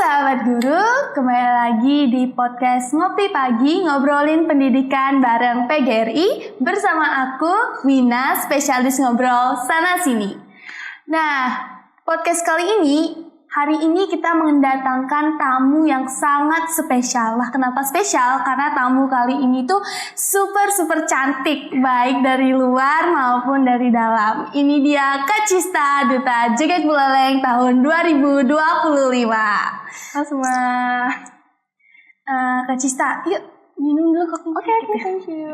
sahabat guru, kembali lagi di podcast Ngopi Pagi, ngobrolin pendidikan bareng PGRI bersama aku, Wina, spesialis ngobrol sana sini. Nah, podcast kali ini, hari ini kita mendatangkan tamu yang sangat spesial. Lah, kenapa spesial? Karena tamu kali ini tuh super cantik, baik dari luar maupun dari dalam. Ini dia Kak Cista, Duta JKT Buleleng tahun 2025. Halo semua. Kak Cista, yuk minum dulu kopi. Oke, thank you.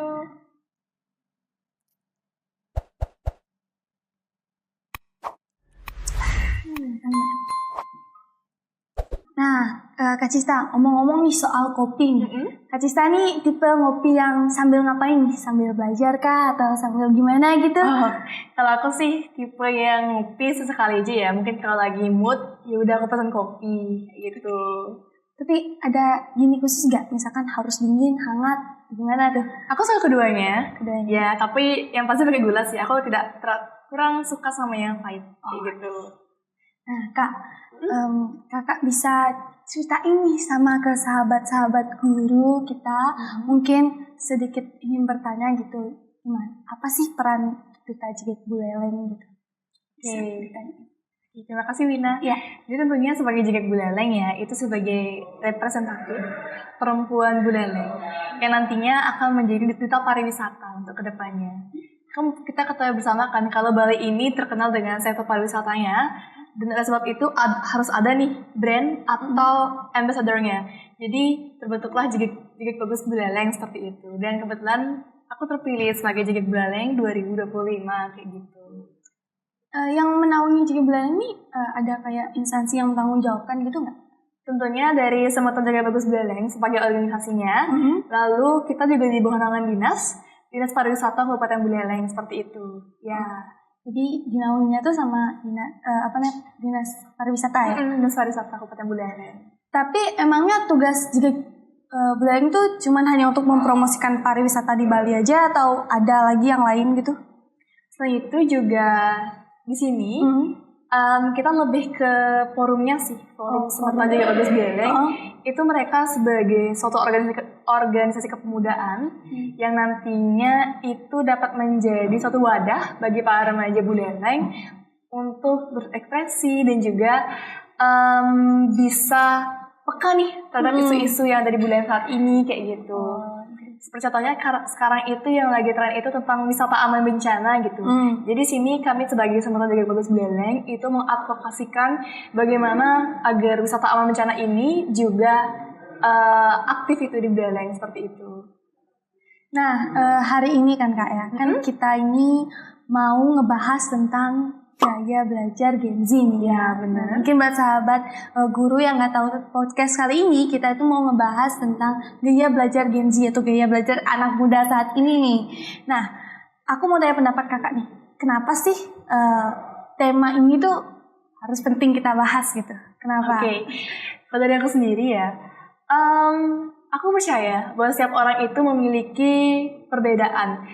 Nah, Kak Cista, ngomong-ngomong nih soal kopi nih. Kak Cista nih tipe ngopi yang sambil ngapain nih? Sambil belajar kah? Atau sambil gimana gitu? Kalau aku sih tipe yang ngopi sesekali aja ya. Mungkin kalau lagi mood, ya udah aku pesan kopi gitu. Tapi ada gini khusus gak? Misalkan harus dingin, hangat, gimana tuh? Aku suka keduanya. Keduanya. Ya, tapi yang pasti pakai gula sih. Aku tidak kurang suka sama yang pahit gitu. Nah, Kak, kakak bisa ceritain nih sama ke sahabat-sahabat guru kita, mungkin sedikit ingin bertanya gitu, gimana? Apa sih peran Duta JKT Buleleng gitu? Oke. Terima kasih Wina. Ya. Jadi tentunya sebagai JKT Buleleng ya, itu sebagai representatif perempuan Buleleng yang nantinya akan menjadi duta pariwisata untuk kedepannya. Kita ketahui bersama kan kalau Bali ini terkenal dengan sektor pariwisatanya, dan oleh sebab itu harus ada nih brand atau ambassador-nya. Jadi terbentuklah JKT Bagus Buleleng seperti itu. Dan kebetulan aku terpilih sebagai JKT Buleleng 2025 kayak gitu. Yang menaungi JKT Buleleng ini ada kayak instansi yang bertanggung jawabkan gitu nggak? Tentunya dari Semeton JKT Bagus Buleleng sebagai organisasinya. Lalu kita juga di bawah naungan Dinas Pariwisata Kabupaten Buleleng seperti itu. Ya. Jadi dinaunginya tuh sama Dinas Pariwisata ya? Dinas Pariwisata Kabupaten Buleleng. Tapi emangnya tugas JKT Buleleng tuh cuman hanya untuk mempromosikan pariwisata di Bali aja atau ada lagi yang lain gitu? Selain itu juga di sini kita lebih ke forumnya sih, forum Semeton JKT Bagus Buleleng. Itu mereka sebagai suatu organisasi kepemudaan yang nantinya itu dapat menjadi suatu wadah bagi para remaja Buleleng untuk berekspresi dan juga bisa peka nih terhadap isu-isu yang ada di Buleleng saat ini kayak gitu. Seperti contohnya sekarang itu yang lagi tren itu tentang wisata aman bencana gitu. Jadi sini kami sebagai Semeton JKT Bagus Buleleng itu mengadvokasikan bagaimana agar wisata aman bencana ini juga aktif itu di Buleleng seperti itu. Nah, hari ini kan Kak ya, kan kita ini mau ngebahas tentang gaya belajar Gen Z nih. Ya, benar. Mungkin buat sahabat guru yang nggak tahu podcast kali ini, kita itu mau ngebahas tentang gaya belajar Gen Z atau gaya belajar anak muda saat ini nih. Nah, aku mau tanya pendapat kakak nih, kenapa sih tema ini tuh harus penting kita bahas gitu? Kenapa? Oke. Kalau dari aku sendiri ya, aku percaya bahwa setiap orang itu memiliki perbedaan.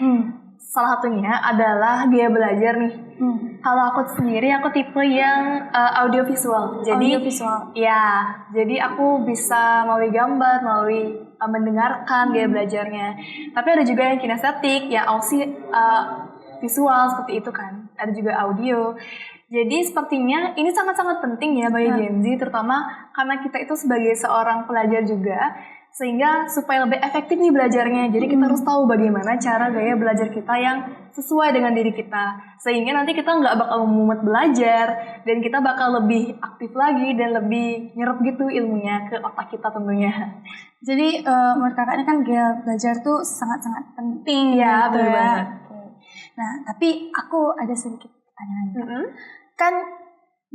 Salah satunya adalah gaya belajar nih. Kalau aku sendiri, aku tipe yang audiovisual. Jadi, ya, jadi aku bisa melalui gambar, melalui mendengarkan gaya belajarnya. Tapi ada juga yang kinestetik, yang visual seperti itu kan. Ada juga audio. Jadi sepertinya ini sangat-sangat penting ya bagi Gen Z, terutama karena kita itu sebagai seorang pelajar juga, sehingga supaya lebih efektif nih belajarnya. Jadi kita harus tahu bagaimana cara gaya belajar kita yang sesuai dengan diri kita, sehingga nanti kita nggak bakal mumet belajar dan kita bakal lebih aktif lagi dan lebih nyerap gitu ilmunya ke otak kita tentunya. Jadi menurut kakak ini kan gaya belajar tuh sangat-sangat penting ya, gitu betul ya. banget. Nah, tapi aku ada sedikit pertanyaan. Kan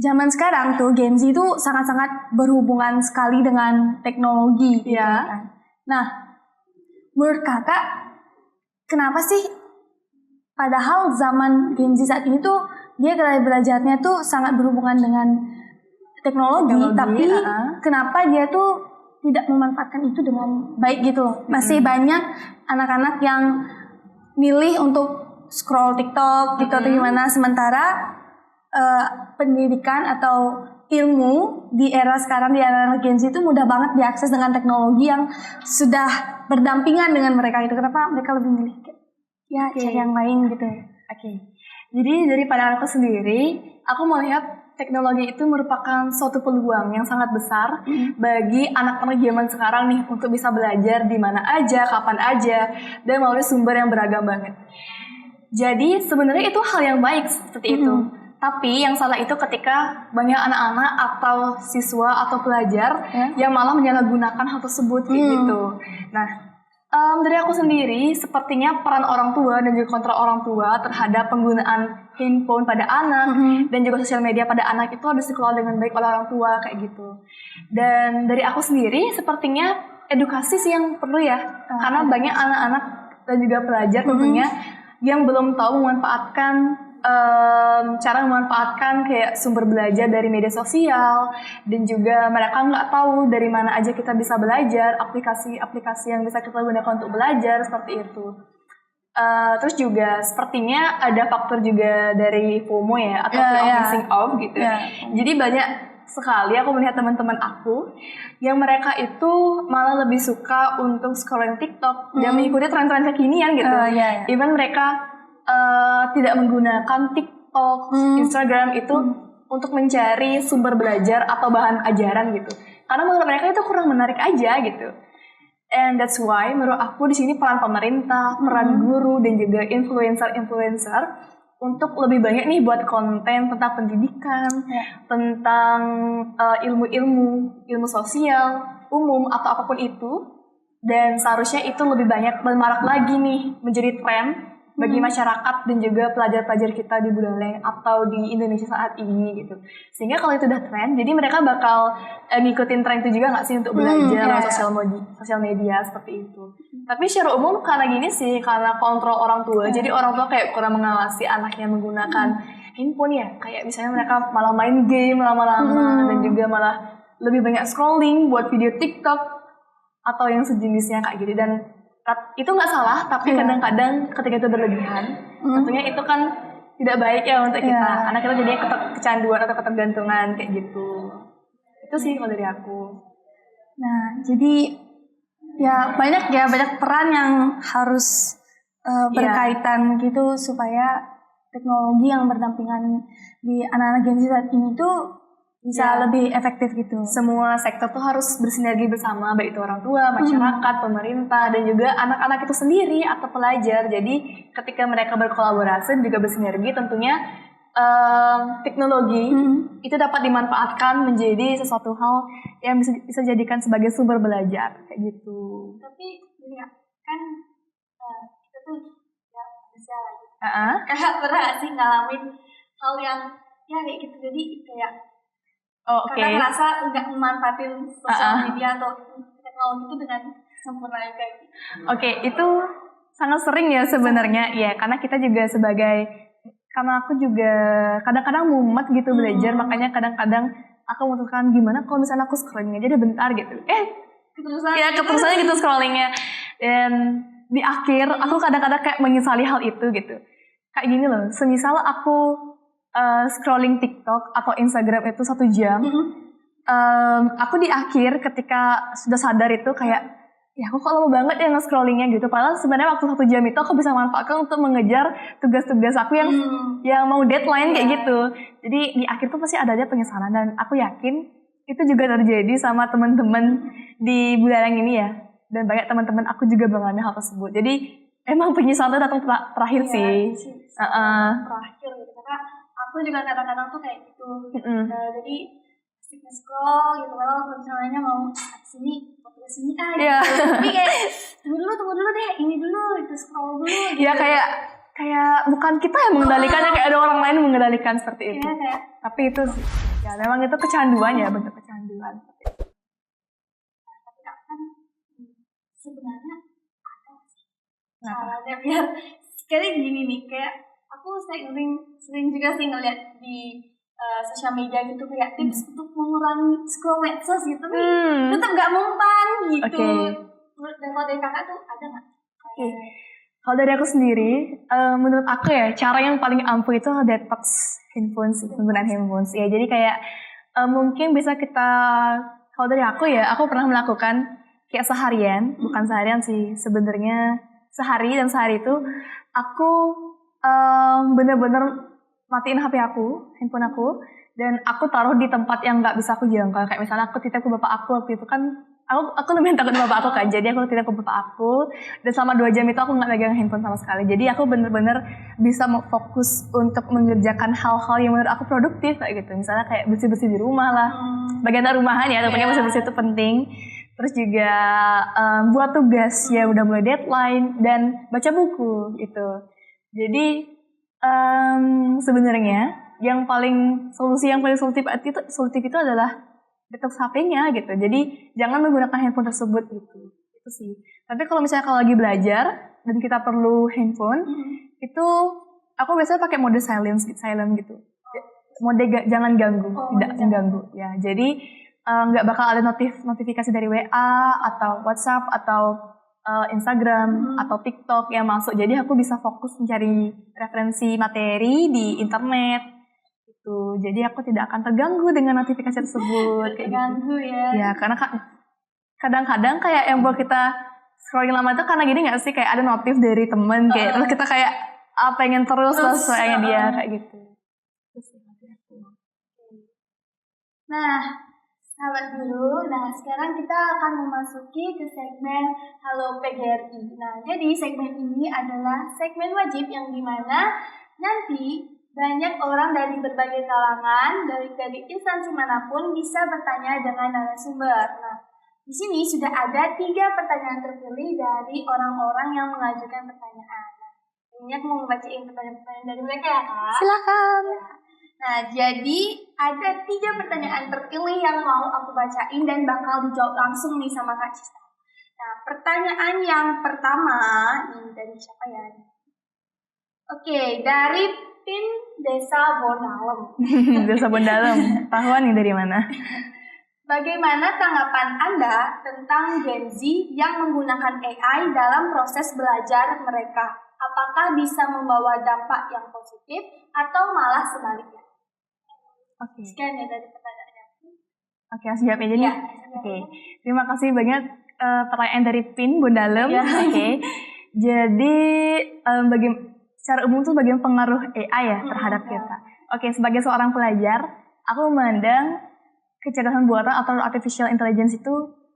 zaman sekarang tuh Gen Z itu sangat-sangat berhubungan sekali dengan teknologi gitu kan. Nah, menurut kakak kenapa sih padahal zaman Gen Z saat ini tuh dia gaya belajarnya tuh sangat berhubungan dengan teknologi tapi kenapa dia tuh tidak memanfaatkan itu dengan baik gitu loh? Masih banyak anak-anak yang milih untuk scroll TikTok gitu atau gimana, sementara pendidikan atau ilmu di era sekarang di anak-anak Gen Z itu mudah banget diakses dengan teknologi yang sudah berdampingan dengan mereka itu. Kenapa mereka lebih milih cari yang lain gitu? Jadi dari pandanganku sendiri, aku melihat teknologi itu merupakan suatu peluang yang sangat besar bagi anak-anak zaman sekarang nih untuk bisa belajar di mana aja, kapan aja, dan melalui sumber yang beragam banget. Jadi sebenarnya itu hal yang baik seperti itu. Tapi yang salah itu ketika banyak anak-anak atau siswa atau pelajar yang malah menyalahgunakan hal tersebut kayak gitu. Nah, dari aku sendiri, sepertinya peran orang tua dan juga kontrol orang tua terhadap penggunaan handphone pada anak dan juga sosial media pada anak itu harus dikelola dengan baik oleh orang tua kayak gitu. Dan dari aku sendiri, sepertinya edukasi sih yang perlu ya, karena banyak anak-anak dan juga pelajar tentunya yang belum tahu memanfaatkan cara memanfaatkan kayak sumber belajar dari media sosial, dan juga mereka nggak tahu dari mana aja kita bisa belajar, aplikasi-aplikasi yang bisa kita gunakan untuk belajar seperti itu. Terus juga sepertinya ada faktor juga dari FOMO ya, atau fear of missing out gitu. Jadi banyak sekali aku melihat teman-teman aku yang mereka itu malah lebih suka untuk scrolling TikTok dan mengikuti tren-tren kekinian gitu. Even mereka tidak menggunakan TikTok, Instagram itu untuk mencari sumber belajar atau bahan ajaran gitu. Karena menurut mereka itu kurang menarik aja gitu. And that's why menurut aku di sini peran pemerintah, peran guru dan juga influencer untuk lebih banyak nih buat konten tentang pendidikan, tentang ilmu sosial, umum atau apapun itu. Dan seharusnya itu lebih banyak bermarak lagi nih menjadi tren bagi masyarakat dan juga pelajar-pelajar kita di Buleleng atau di Indonesia saat ini gitu. Sehingga kalau itu udah tren, jadi mereka bakal ngikutin tren itu juga nggak sih untuk belajar lewat sosial media seperti itu. Tapi secara umum karena gini sih, karena kontrol orang tua, jadi orang tua kayak kurang mengawasi anaknya menggunakan handphone ya. Kayak misalnya mereka malah main game lama-lama dan juga malah lebih banyak scrolling buat video TikTok atau yang sejenisnya kayak gitu. Dan itu nggak salah, tapi kadang-kadang ketika itu berlebihan, tentunya itu kan tidak baik ya untuk kita. Anak kita jadinya kecanduan atau ketergantungan kayak gitu. Itu sih kalau dari aku. Nah, jadi banyak peran yang harus berkaitan gitu supaya teknologi yang berdampingan di anak-anak Gen Z saat ini tuh bisa lebih efektif gitu. Semua sektor tuh harus bersinergi bersama, baik itu orang tua, masyarakat, pemerintah, dan juga anak-anak itu sendiri atau pelajar. Jadi ketika mereka berkolaborasi juga bersinergi, tentunya teknologi itu dapat dimanfaatkan menjadi sesuatu hal yang bisa jadikan sebagai sumber belajar kayak gitu. Tapi kan kita tuh manusia lagi. Kayak pernah gak sih ngalamin hal yang kayak gitu, jadi kayak kadang ngerasa nggak memanfaatin sosial media atau teknologi itu dengan sempurna kayak gitu. Itu sangat sering ya sebenarnya, karena kita juga karena aku juga kadang-kadang mumet gitu belajar, makanya kadang-kadang aku memutuskan gimana kalau misalnya aku scrollingnya aja bentar gitu. Keterusannya gitu scrollingnya. Dan di akhir aku kadang-kadang kayak menyesali hal itu gitu. Kayak gini loh, semisal aku scrolling TikTok atau Instagram itu 1 jam, aku di akhir ketika sudah sadar itu kayak, aku kok lama banget ya nge-scrollingnya gitu. Padahal sebenarnya waktu 1 jam itu aku bisa manfaatkan untuk mengejar tugas-tugas aku yang mau deadline kayak gitu. Jadi di akhir tuh pasti ada aja penyesalan, dan aku yakin itu juga terjadi sama teman-teman di Buleleng ini ya. Dan banyak teman-teman aku juga mengalami hal tersebut. Jadi emang penyesalan itu datang terakhir sih. Terakhir gitu, karena aku juga kadang-kadang tuh kayak gitu. Jadi asik nge-scroll gitu, kalau misalnya mau sini gitu. Tapi kayak tunggu dulu deh, ini dulu, itu scroll dulu gitu. Kayak bukan kita yang mengendalikannya, kayak ada orang lain mengendalikan seperti itu. Tapi itu memang itu kecanduan ya, bentuk kecanduan. Tapi kan sebenarnya ada sih caranya biar kayak gini nih, kayak aku sering juga sih ngeliat di sosial media gitu, kayak tips untuk mengurangi scroll medsos gitu nih, tetap gak mempan gitu. Dan kalau dari kakak tuh ada nggak? Kalau dari aku sendiri, menurut aku ya cara yang paling ampuh itu detox handphone sih, penggunaan handphone sih. Jadi kayak mungkin bisa kita, kalau dari aku ya, aku pernah melakukan kayak seharian, bukan seharian sih, sebenarnya sehari itu aku bener-bener matiin HP aku, handphone aku, dan aku taruh di tempat yang nggak bisa aku jangkau. Kayak misalnya aku titip ke bapak aku waktu itu kan, aku lumayan takut sama bapak aku kan, jadi aku titip ke bapak aku, dan selama 2 jam itu aku nggak megang handphone sama sekali. Jadi aku bener-bener bisa fokus untuk mengerjakan hal-hal yang menurut aku produktif kayak gitu. Misalnya kayak bersih-bersih di rumah lah, bagian rumahan ya, tentunya bersih-bersih itu penting. Terus juga buat tugas ya udah mulai deadline, dan baca buku gitu. Jadi sebenarnya yang paling solusi solutif itu adalah detox HP-nya gitu. Jadi jangan menggunakan handphone tersebut gitu. Itu sih. Tapi kalau misalnya kalau lagi belajar dan kita perlu handphone, itu aku biasanya pakai mode silent gitu. Mode jangan ganggu, tidak mengganggu. Ya, jadi nggak bakal ada notifikasi dari WA atau WhatsApp atau Instagram atau TikTok yang masuk. Jadi aku bisa fokus mencari referensi materi di internet. Gitu. Jadi aku tidak akan terganggu dengan notifikasi tersebut. Terganggu gitu. Ya. Ya, karena kadang-kadang kayak yang buat kita scrolling lama itu karena gini nggak sih, kayak ada notif dari temen kayak terus kita kayak pengen terus soalnya dia kayak gitu. Nah, sahabat guru, sekarang kita akan memasuki ke segmen Halo PGRI. Nah, jadi segmen ini adalah segmen wajib yang dimana nanti banyak orang dari berbagai kalangan, dari instansi manapun bisa bertanya dengan narasumber. Nah, di sini sudah ada 3 pertanyaan terpilih dari orang-orang yang mengajukan pertanyaan. Nah, ini aku mau membacain pertanyaan-pertanyaan dari mereka ya, Kak. Silakan. Ya. Nah, jadi ada 3 pertanyaan terpilih yang mau aku bacain dan bakal dijawab langsung nih sama Kak Cista. Nah, pertanyaan yang pertama, ini dari siapa ya? Oke, dari Pin Desa Bondalem. Desa Bondalem, tahuan nih dari mana? Bagaimana tanggapan Anda tentang Gen Z yang menggunakan AI dalam proses belajar mereka? Apakah bisa membawa dampak yang positif atau malah sebaliknya? Oke. Sekian ya dari pertanyaannya. Oke, langsung jawab aja nih. Oke. Terima kasih banyak pertanyaan dari Pin Bondalem. Oke. Jadi secara umum tuh bagaimana pengaruh AI ya terhadap kita. Oke, sebagai seorang pelajar, aku memandang kecerdasan buatan atau artificial intelligence itu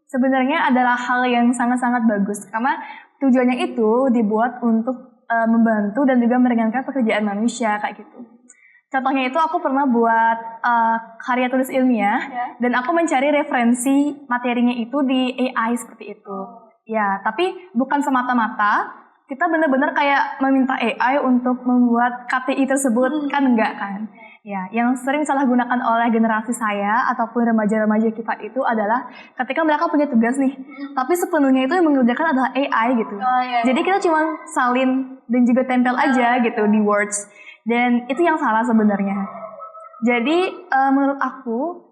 sebenarnya adalah hal yang sangat-sangat bagus karena tujuannya itu dibuat untuk membantu dan juga meringankan pekerjaan manusia kayak gitu. Contohnya itu aku pernah buat karya tulis ilmiah dan aku mencari referensi materinya itu di AI seperti itu. Ya, tapi bukan semata-mata kita benar-benar kayak meminta AI untuk membuat KTI tersebut, kan enggak kan. Ya, yang sering salah gunakan oleh generasi saya ataupun remaja-remaja kita itu adalah ketika mereka punya tugas nih, tapi sepenuhnya itu yang mengerjakan adalah AI gitu. Jadi kita cuma salin dan juga tempel aja gitu di words. Dan itu yang salah sebenarnya. Jadi menurut aku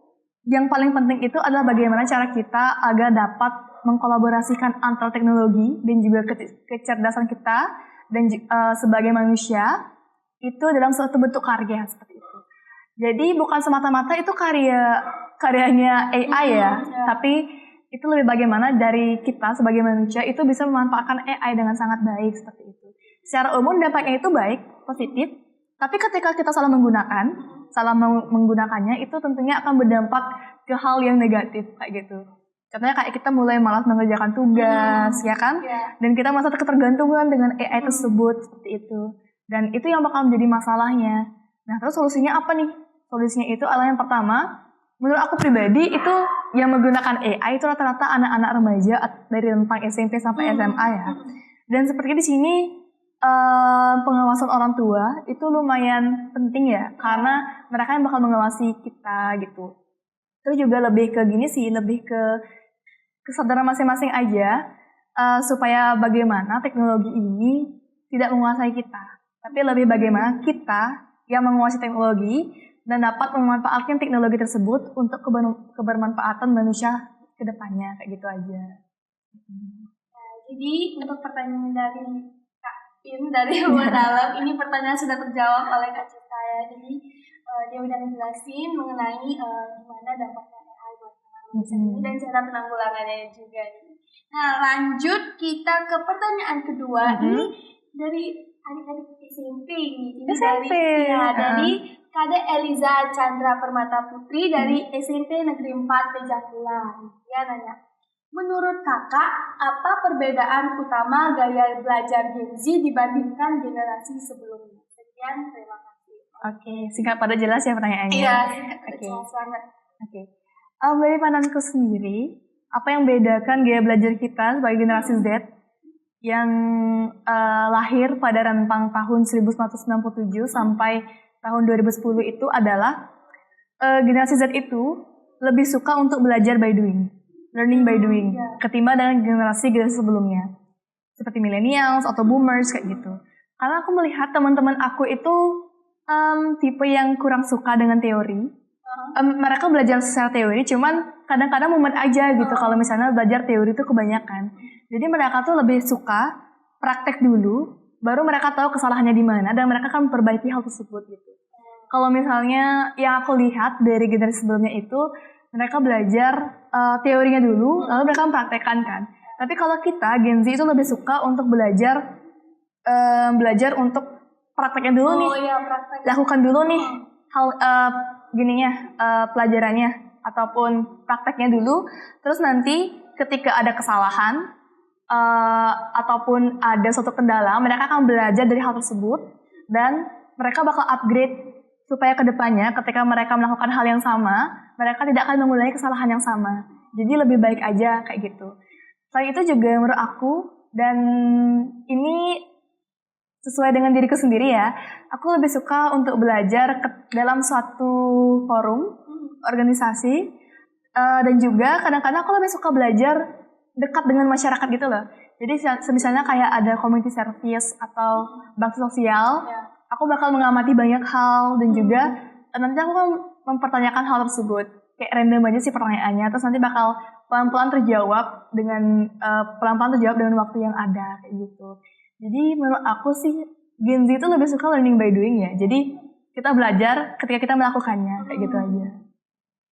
yang paling penting itu adalah bagaimana cara kita agar dapat mengkolaborasikan antara teknologi dan juga kecerdasan kita dan sebagai manusia itu dalam suatu bentuk karya seperti itu. Jadi bukan semata-mata itu karyanya AI ya, tapi itu lebih bagaimana dari kita sebagai manusia itu bisa memanfaatkan AI dengan sangat baik seperti itu. Secara umum dampaknya itu baik, positif. Tapi ketika kita salah menggunakannya itu tentunya akan berdampak ke hal yang negatif kayak gitu. Contohnya kayak kita mulai malas mengerjakan tugas, ya kan? Dan kita merasa ketergantungan dengan AI tersebut seperti itu. Dan itu yang bakal menjadi masalahnya. Nah, terus solusinya apa nih? Solusinya itu adalah yang pertama, menurut aku pribadi itu yang menggunakan AI itu rata-rata anak-anak remaja dari rentang SMP sampai SMA ya. Dan seperti di sini pengawasan orang tua itu lumayan penting ya, karena mereka yang bakal mengawasi kita gitu. Terus juga lebih ke gini sih, lebih ke kesadaran masing-masing aja, supaya bagaimana teknologi ini tidak menguasai kita, tapi lebih bagaimana kita yang menguasai teknologi dan dapat memanfaatkan teknologi tersebut untuk kebermanfaatan manusia ke depannya, kayak gitu aja. Nah, jadi untuk pertanyaan dari Bondalem, ini pertanyaan sudah terjawab oleh Kak Cita ya. Jadi dia udah ngejelasin mengenai gimana dampaknya AI buat ini dan cara penanggulangannya juga. Nah, lanjut kita ke pertanyaan kedua. Ini dari adik-adik SMP ini. Ini SMP. dari Kade Eliza Chandra Permata Putri dari SMP Negeri 4 Tejakula. Dia nanya, menurut kakak, apa perbedaan utama gaya belajar Gen Z dibandingkan generasi sebelumnya? Sekian, terima kasih. Oke, singkat pada jelas ya pertanyaannya. Iya, singkat pada jelas banget. Oke. Dari pandanganku sendiri, apa yang membedakan gaya belajar kita sebagai generasi Z yang lahir pada rentang tahun 1997 sampai tahun 2010 itu adalah generasi Z itu lebih suka untuk belajar by doing, learning by doing, ketimbang dengan generasi sebelumnya, seperti millennials atau boomers kayak gitu. Karena aku melihat teman-teman aku itu tipe yang kurang suka dengan teori. Mereka belajar secara teori, cuman kadang-kadang mumet aja gitu kalau misalnya belajar teori itu kebanyakan. Jadi mereka tuh lebih suka praktek dulu, baru mereka tahu kesalahannya di mana dan mereka akan memperbaiki hal tersebut gitu. Kalau misalnya yang aku lihat dari generasi sebelumnya itu, mereka belajar teorinya dulu, lalu mereka mempraktekkan kan. Tapi kalau kita Gen Z itu lebih suka untuk belajar untuk prakteknya dulu nih, lakukan dulu nih hal pelajarannya ataupun prakteknya dulu, terus nanti ketika ada kesalahan ataupun ada suatu kendala, mereka akan belajar dari hal tersebut dan mereka bakal upgrade supaya kedepannya ketika mereka melakukan hal yang sama, mereka tidak akan mengulangi kesalahan yang sama. Jadi lebih baik aja kayak gitu. Selain itu juga menurut aku, dan ini sesuai dengan diriku sendiri ya, aku lebih suka untuk belajar dalam suatu forum, organisasi, dan juga kadang-kadang aku lebih suka belajar dekat dengan masyarakat gitu loh. Jadi misalnya kayak ada community service atau bakti sosial, aku bakal mengamati banyak hal dan juga nanti aku akan mempertanyakan hal tersebut. Kayak random aja sih pertanyaannya, terus nanti bakal pelan-pelan terjawab dengan waktu yang ada kayak gitu. Jadi menurut aku sih Gen Z itu lebih suka learning by doing ya. Jadi kita belajar ketika kita melakukannya kayak gitu aja.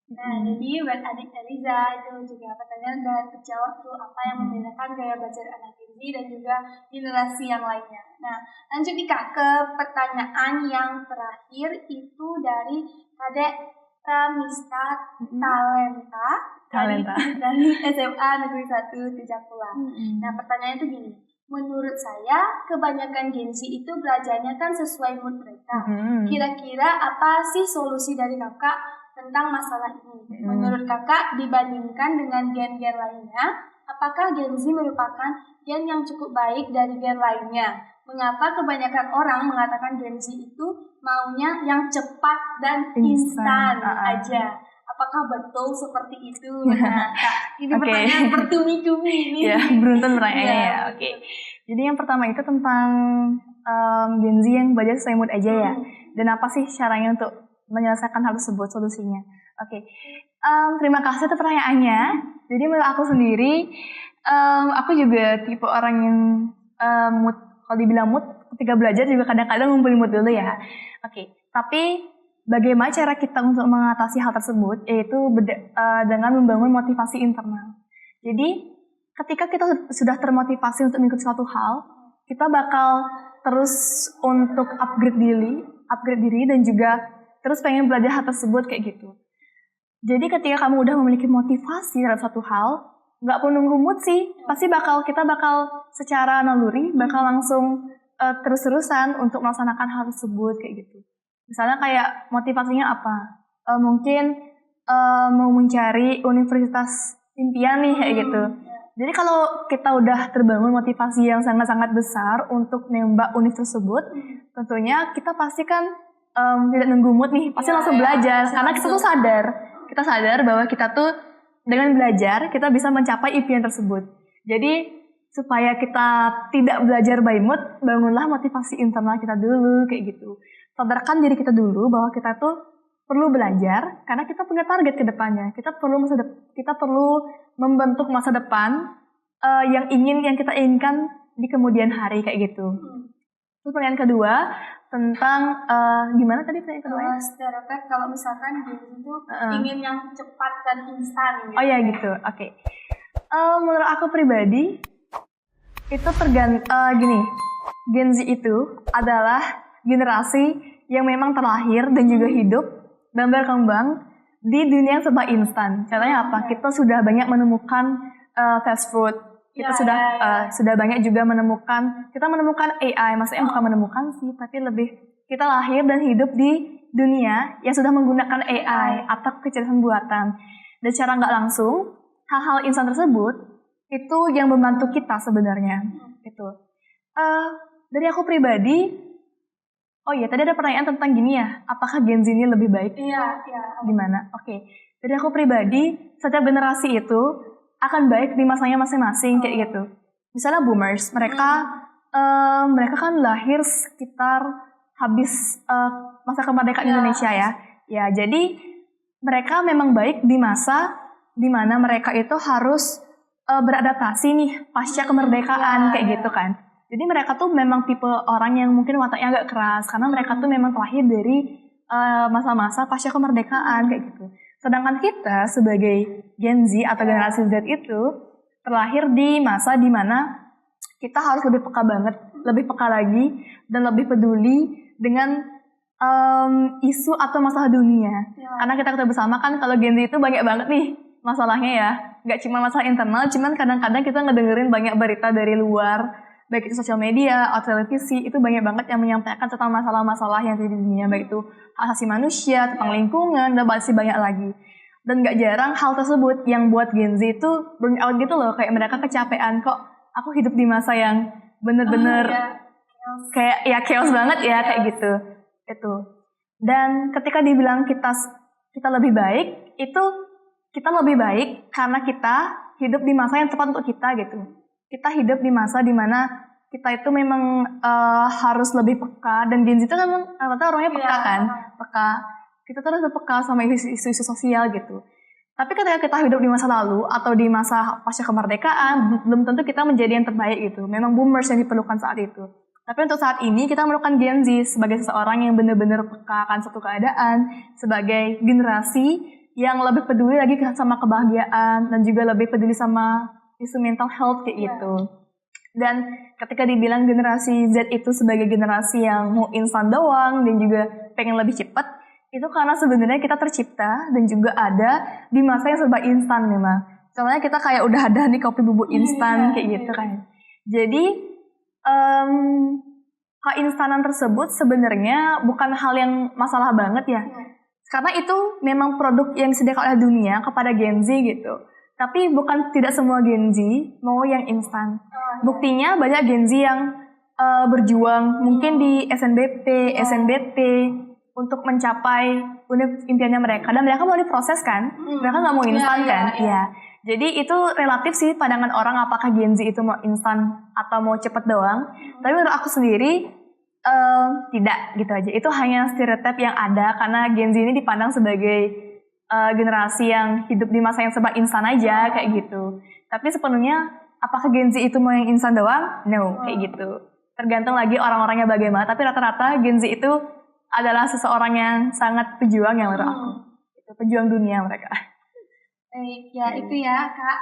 Nah, jadi buat adik Eliza itu juga pertanyaan dan terjawab tuh apa yang membedakan gaya belajar anak Gen Z dan juga generasi yang lainnya. Nah, lanjut nih Kak ke pertanyaan yang terakhir itu dari Kadek Pramista Talenta. Dari SMA Negeri 1 Tejakula. Nah, pertanyaannya itu gini. Menurut saya, kebanyakan Gen Z itu belajarnya kan sesuai mood mereka. Kira-kira apa sih solusi dari kakak tentang masalah ini? Menurut kakak, dibandingkan dengan gen-gen lainnya, apakah Gen Z merupakan gen yang cukup baik dari gen lainnya? Mengapa kebanyakan orang mengatakan Gen Z itu maunya yang cepat dan instan aja? Apakah betul seperti itu? Nah, Kak, ini pertanyaan bertumi-tumi ini. Ya, beruntun pertanyaannya ya. Oke. Jadi yang pertama itu tentang Gen Z yang belajar sesuai mood aja ya. Dan apa sih caranya untuk menyelesaikan hal tersebut, solusinya? Oke. Terima kasih atas pertanyaannya. Jadi menurut aku sendiri, aku juga tipe orang yang mood, kalau dibilang mood, ketika belajar juga kadang-kadang ngumpulin mood dulu ya. Oke. Tapi bagaimana cara kita untuk mengatasi hal tersebut, yaitu dengan membangun motivasi internal. Jadi, ketika kita sudah termotivasi untuk mengikuti suatu hal, kita bakal terus untuk upgrade diri dan juga terus pengen belajar hal tersebut kayak gitu. Jadi, ketika kamu udah memiliki motivasi terhadap suatu hal, nggak perlu nunggu mood sih, pasti kita bakal secara naluri, bakal langsung terus-terusan untuk melaksanakan hal tersebut kayak gitu. Misalnya kayak motivasinya apa? Mungkin mau mencari universitas impian nih kayak gitu. Jadi kalau kita udah terbangun motivasi yang sangat-sangat besar untuk nembak universitas tersebut, tentunya kita pasti kan tidak nunggu mood nih, pasti langsung belajar. Karena kita tuh sadar bahwa kita tuh dengan belajar kita bisa mencapai impian tersebut. Jadi supaya kita tidak belajar by mood, bangunlah motivasi internal kita dulu kayak gitu. Sadarkan diri kita dulu bahwa kita tuh perlu belajar karena kita punya target ke depannya. Kita perlu membentuk masa depan yang kita inginkan di kemudian hari kayak gitu. Terus pertanyaan kedua tentang gimana tadi pertanyaan kedua? Stereotip kalau misalkan Gen Z itu ingin yang cepat dan instan. Gitu. Oh ya gitu, oke. Menurut aku pribadi itu gini, Gen Z itu adalah generasi yang memang terlahir dan juga hidup dan berkembang di dunia yang serba instan. Contohnya apa? Kita sudah banyak menemukan fast food. Kita sudah banyak juga menemukan AI. Maksudnya bukan menemukan sih, tapi lebih kita lahir dan hidup di dunia yang sudah menggunakan AI atau kecerdasan buatan. Dan secara nggak langsung, hal-hal instan tersebut itu yang membantu kita sebenarnya. Itu. Dari aku pribadi, oh iya, tadi ada pertanyaan tentang gini ya, apakah Gen Z ini lebih baik? Iya. Gimana? Oke. Dari aku pribadi, setiap generasi itu akan baik di masanya masing-masing kayak gitu. Misalnya boomers, mereka kan lahir sekitar habis masa kemerdekaan Indonesia ya. Ya, jadi mereka memang baik di masa di mana mereka itu harus beradaptasi nih pasca kemerdekaan kayak gitu kan. Jadi mereka tuh memang tipe orang yang mungkin wataknya agak keras karena mereka tuh memang terlahir dari masa-masa pasca kemerdekaan kayak gitu. Sedangkan kita sebagai Gen Z atau generasi Z itu terlahir di masa di mana kita harus lebih peka banget, lebih peka lagi dan lebih peduli dengan isu atau masalah dunia. Karena kita ketahui bersama kan kalau Gen Z itu banyak banget nih masalahnya ya. Gak cuma masalah internal, cuman kadang-kadang kita ngedengerin banyak berita dari luar, baik itu sosial media atau televisi, itu banyak banget yang menyampaikan tentang masalah-masalah yang terjadi di dunia, baik itu hak asasi manusia, tentang lingkungan, dan masih banyak lagi. Dan gak jarang hal tersebut yang buat Gen Z itu burn out gitu loh, kayak mereka kecapean, kok aku hidup di masa yang bener-bener kayak ya chaos banget ya, kayak gitu. Itu. Dan ketika dibilang kita lebih baik, itu kita lebih baik karena kita hidup di masa yang tepat untuk kita gitu. Kita hidup di masa dimana kita itu memang harus lebih peka, dan Gen Z itu kan rata-rata orangnya peka kan, peka. Kita terus peka sama isu-isu sosial gitu. Tapi ketika kita hidup di masa lalu atau di masa pasca kemerdekaan, belum tentu kita menjadi yang terbaik gitu. Memang boomers yang diperlukan saat itu. Tapi untuk saat ini kita memerlukan Gen Z sebagai seseorang yang benar-benar peka akan suatu keadaan, sebagai generasi yang lebih peduli lagi sama kebahagiaan dan juga lebih peduli sama isu mental health kayak gitu. Dan ketika dibilang generasi Z itu sebagai generasi yang mau instan doang dan juga pengen lebih cepat, itu karena sebenarnya kita tercipta dan juga ada di masa yang serba instan memang. Contohnya kita kayak udah ada nih kopi bubuk instan kayak gitu kan. Jadi keinstanan tersebut sebenarnya bukan hal yang masalah banget ya. Karena itu memang produk yang disediakan oleh dunia kepada Gen Z gitu. Tapi bukan tidak semua Gen Z mau yang instan. Buktinya banyak Gen Z yang berjuang mungkin di SNBP, SNBT untuk mencapai impiannya mereka. Dan mereka mau diproses kan? Mereka nggak mau instan kan? Iya. Jadi itu relatif sih pandangan orang apakah Gen Z itu mau instan atau mau cepet doang. Tapi menurut aku sendiri tidak gitu aja. Itu hanya stereotip yang ada karena Gen Z ini dipandang sebagai generasi yang hidup di masa yang serba instan aja kayak gitu. Tapi sepenuhnya apakah Gen Z itu mau yang instan doang? No, kayak gitu. Tergantung lagi orang-orangnya bagaimana. Tapi rata-rata Gen Z itu adalah seseorang yang sangat pejuang yang menurut aku. Itu pejuang dunia mereka. Ya itu ya Kak,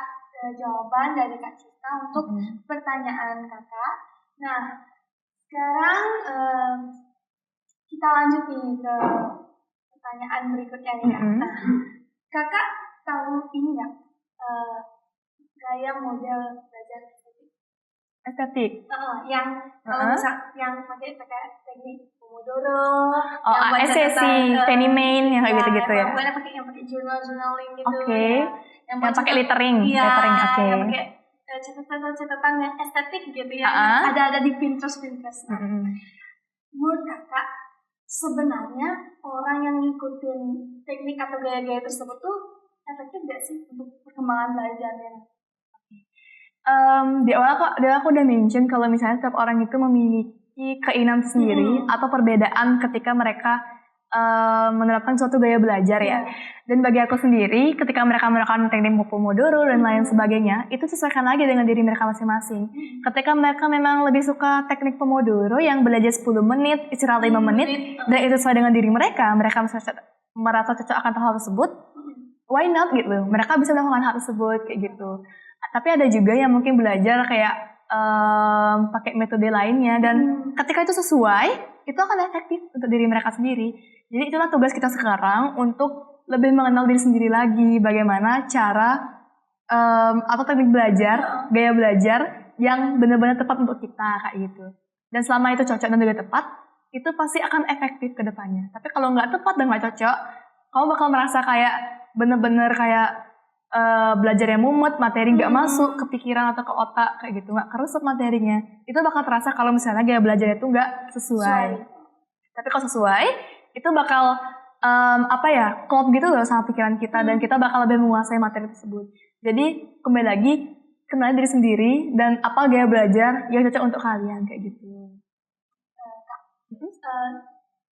jawaban dari Kak Cita untuk pertanyaan Kakak. Nah, sekarang kita lanjut nih ke pertanyaan berikutnya nih Kak. Nah, Kakak tahu ini nggak gaya model belajar estetik? Yang kalau misal yang pakai teknik Pomodoro, SCC, Penny Main, yang kayak gitu-gitu ya. Yang pakai journaling gitu. Oke. Yang pakai lettering, Yang oke. pakai catatan yang estetik gitu ya. Ada di Pinterest. Menurut Kakak, sebenarnya orang yang ngikutin teknik atau gaya-gaya tersebut tuh efektif nggak sih untuk perkembangan belajarnya? Di awal aku udah mention kalau misalnya setiap orang itu memiliki keinginan sendiri atau perbedaan ketika mereka menerapkan suatu gaya belajar ya. Dan bagi aku sendiri, ketika mereka melakukan teknik Pomodoro dan lain sebagainya, itu sesuaikan lagi dengan diri mereka masing-masing. Ketika mereka memang lebih suka teknik Pomodoro yang belajar 10 menit, istirahat 5 menit, dan itu sesuai dengan diri mereka merasa cocok akan hal tersebut, why not gitu? Mereka bisa melakukan hal tersebut kayak gitu. Tapi ada juga yang mungkin belajar kayak pakai metode lainnya dan ketika itu sesuai, itu akan efektif untuk diri mereka sendiri. Jadi itulah tugas kita sekarang untuk lebih mengenal diri sendiri lagi, bagaimana cara atau teknik belajar, gaya belajar yang benar-benar tepat untuk kita kayak gitu. Dan selama itu cocok dan juga tepat, itu pasti akan efektif ke depannya. Tapi kalau nggak tepat dan nggak cocok, kamu bakal merasa kayak benar-benar kayak belajar yang mumet, materi nggak masuk ke pikiran atau ke otak kayak gitu, nggak kerusuk materinya. Itu bakal terasa kalau misalnya gaya belajar itu nggak sesuai. Tapi kalau sesuai, itu bakal klop gitu loh sama pikiran kita dan kita bakal lebih menguasai materi tersebut. Jadi kembali lagi kenali diri sendiri dan apa gaya belajar yang cocok untuk kalian kayak gitu.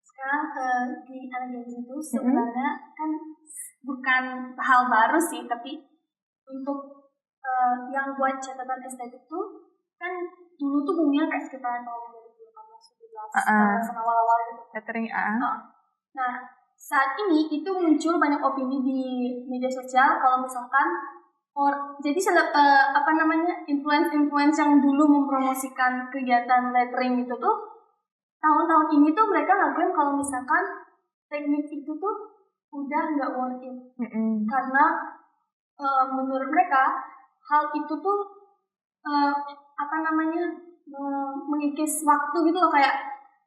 Sekarang di Gen itu sebenarnya kan bukan hal baru sih, tapi untuk yang buat catatan estetik tuh kan dulu tuh boomnya kayak sekitar tahun 2018-2017 sama awal-awal gitu. Lettering Nah, saat ini itu muncul banyak opini di media sosial kalau misalkan jadi influence yang dulu mempromosikan kegiatan lettering itu tuh tahun-tahun ini tuh mereka ngakuin kalau misalkan teknik itu tuh udah nggak worth it karena menurut mereka hal itu tuh mengikis waktu gitu loh, kayak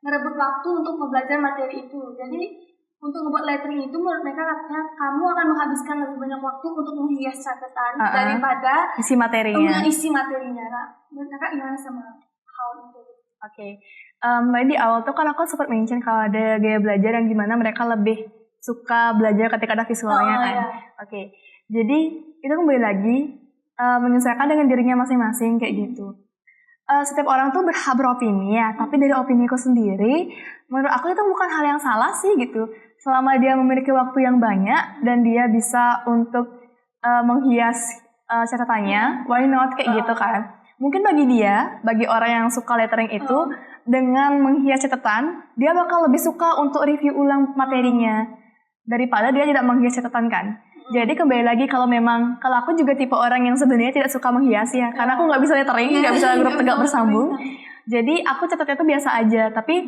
merebut waktu untuk belajar materi itu. Jadi untuk membuat lettering itu menurut mereka katanya kamu akan menghabiskan lebih banyak waktu untuk menghias catatan daripada isi materinya. Nah, menurut kakak gimana sama hal itu? Oke. Tadi di awal tuh kan aku sempat mention kalau ada gaya belajar yang gimana mereka lebih suka belajar ketika ada visualnya kan. Oke. Jadi itu kembali lagi menyesuaikan dengan dirinya masing-masing kayak gitu. Setiap orang tuh berhak beropini ya, tapi dari opiniku sendiri, menurut aku itu bukan hal yang salah sih gitu. Selama dia memiliki waktu yang banyak dan dia bisa untuk menghias catatannya, why not kayak gitu kan. Mungkin bagi orang yang suka lettering itu, dengan menghias catatan, dia bakal lebih suka untuk review ulang materinya daripada dia tidak menghias catatan kan. Jadi kembali lagi kalau aku juga tipe orang yang sebenarnya tidak suka menghias ya, karena aku nggak bisa lettering, nggak bisa grup tegak bersambung. Jadi aku catatnya tuh biasa aja, tapi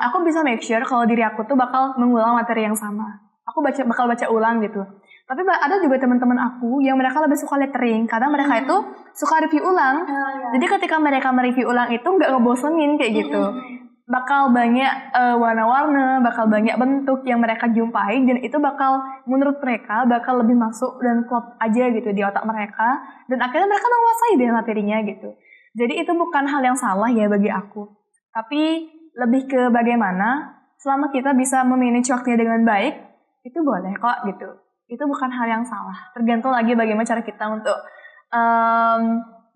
aku bisa make sure kalau diri aku tuh bakal mengulang materi yang sama. Aku bakal baca ulang gitu. Tapi ada juga teman-teman aku yang mereka lebih suka lettering, karena mereka itu suka review ulang. Jadi ketika mereka mereview ulang itu nggak ngebosenin kayak gitu. Bakal banyak warna-warna, bakal banyak bentuk yang mereka jumpai, dan itu bakal menurut mereka bakal lebih masuk dan klop aja gitu di otak mereka, dan akhirnya mereka menguasai deh materinya gitu. Jadi itu bukan hal yang salah ya bagi aku, tapi lebih ke bagaimana selama kita bisa memanage waktunya dengan baik, itu boleh kok gitu. Itu bukan hal yang salah, tergantung lagi bagaimana cara kita untuk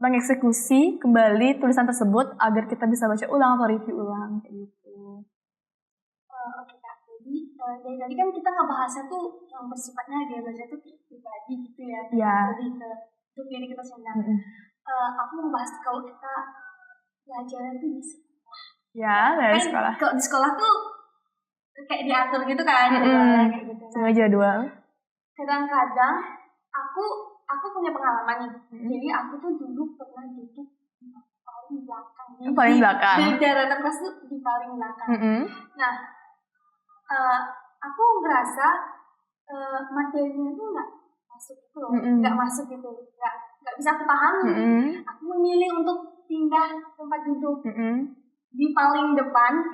mengeksekusi kembali tulisan tersebut agar kita bisa baca ulang atau review ulang kayak gitu. Oke Kak, jadi dari tadi kan kita ngebahasnya tuh yang bersifatnya gaya belajar tuh pribadi gitu ya, lebih ke untuk diri kita sendiri. Aku membahas kalau kita belajar itu di sekolah. Ya, dari sekolah. Kalau di sekolah tuh kayak diatur gitu kan, kayak gitu. Sesuai jadwal. Kadang-kadang aku punya pengalaman nih. Jadi aku tuh dulu pernah duduk paling belakang. Paling belakang. Di deretan kelas tuh di paling belakang. Nah, aku ngerasa materinya tuh nggak masuk gitu loh, nggak masuk gitu, nggak bisa aku pahami. Aku memilih untuk pindah tempat duduk di paling depan.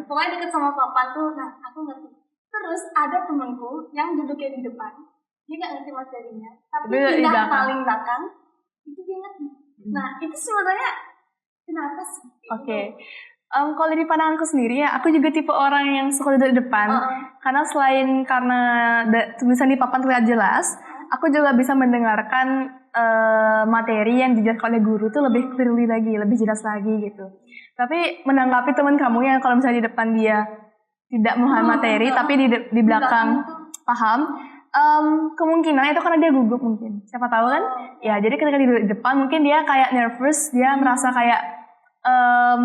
Pokoknya deket sama papan tuh. Nah, aku ngerti. Terus ada temanku yang duduknya di depan. Dia nggak ngerti materinya, tapi pindah paling belakang itu dia ngerti. Nah itu sebenarnya kenapa sih? Oke. Kalau dari pandanganku sendiri ya, aku juga tipe orang yang suka duduk di depan. Karena selain karena tulisan di papan terlihat jelas, aku juga bisa mendengarkan materi yang dijelaskan oleh guru tuh lebih clearly lagi, lebih jelas lagi gitu. Tapi menanggapi teman kamu yang kalau misalnya di depan dia tidak memahami materi tapi di belakang paham, kemungkinan itu karena dia gugup mungkin. Siapa tahu kan? Ya, jadi ketika di depan mungkin dia kayak nervous, dia merasa kayak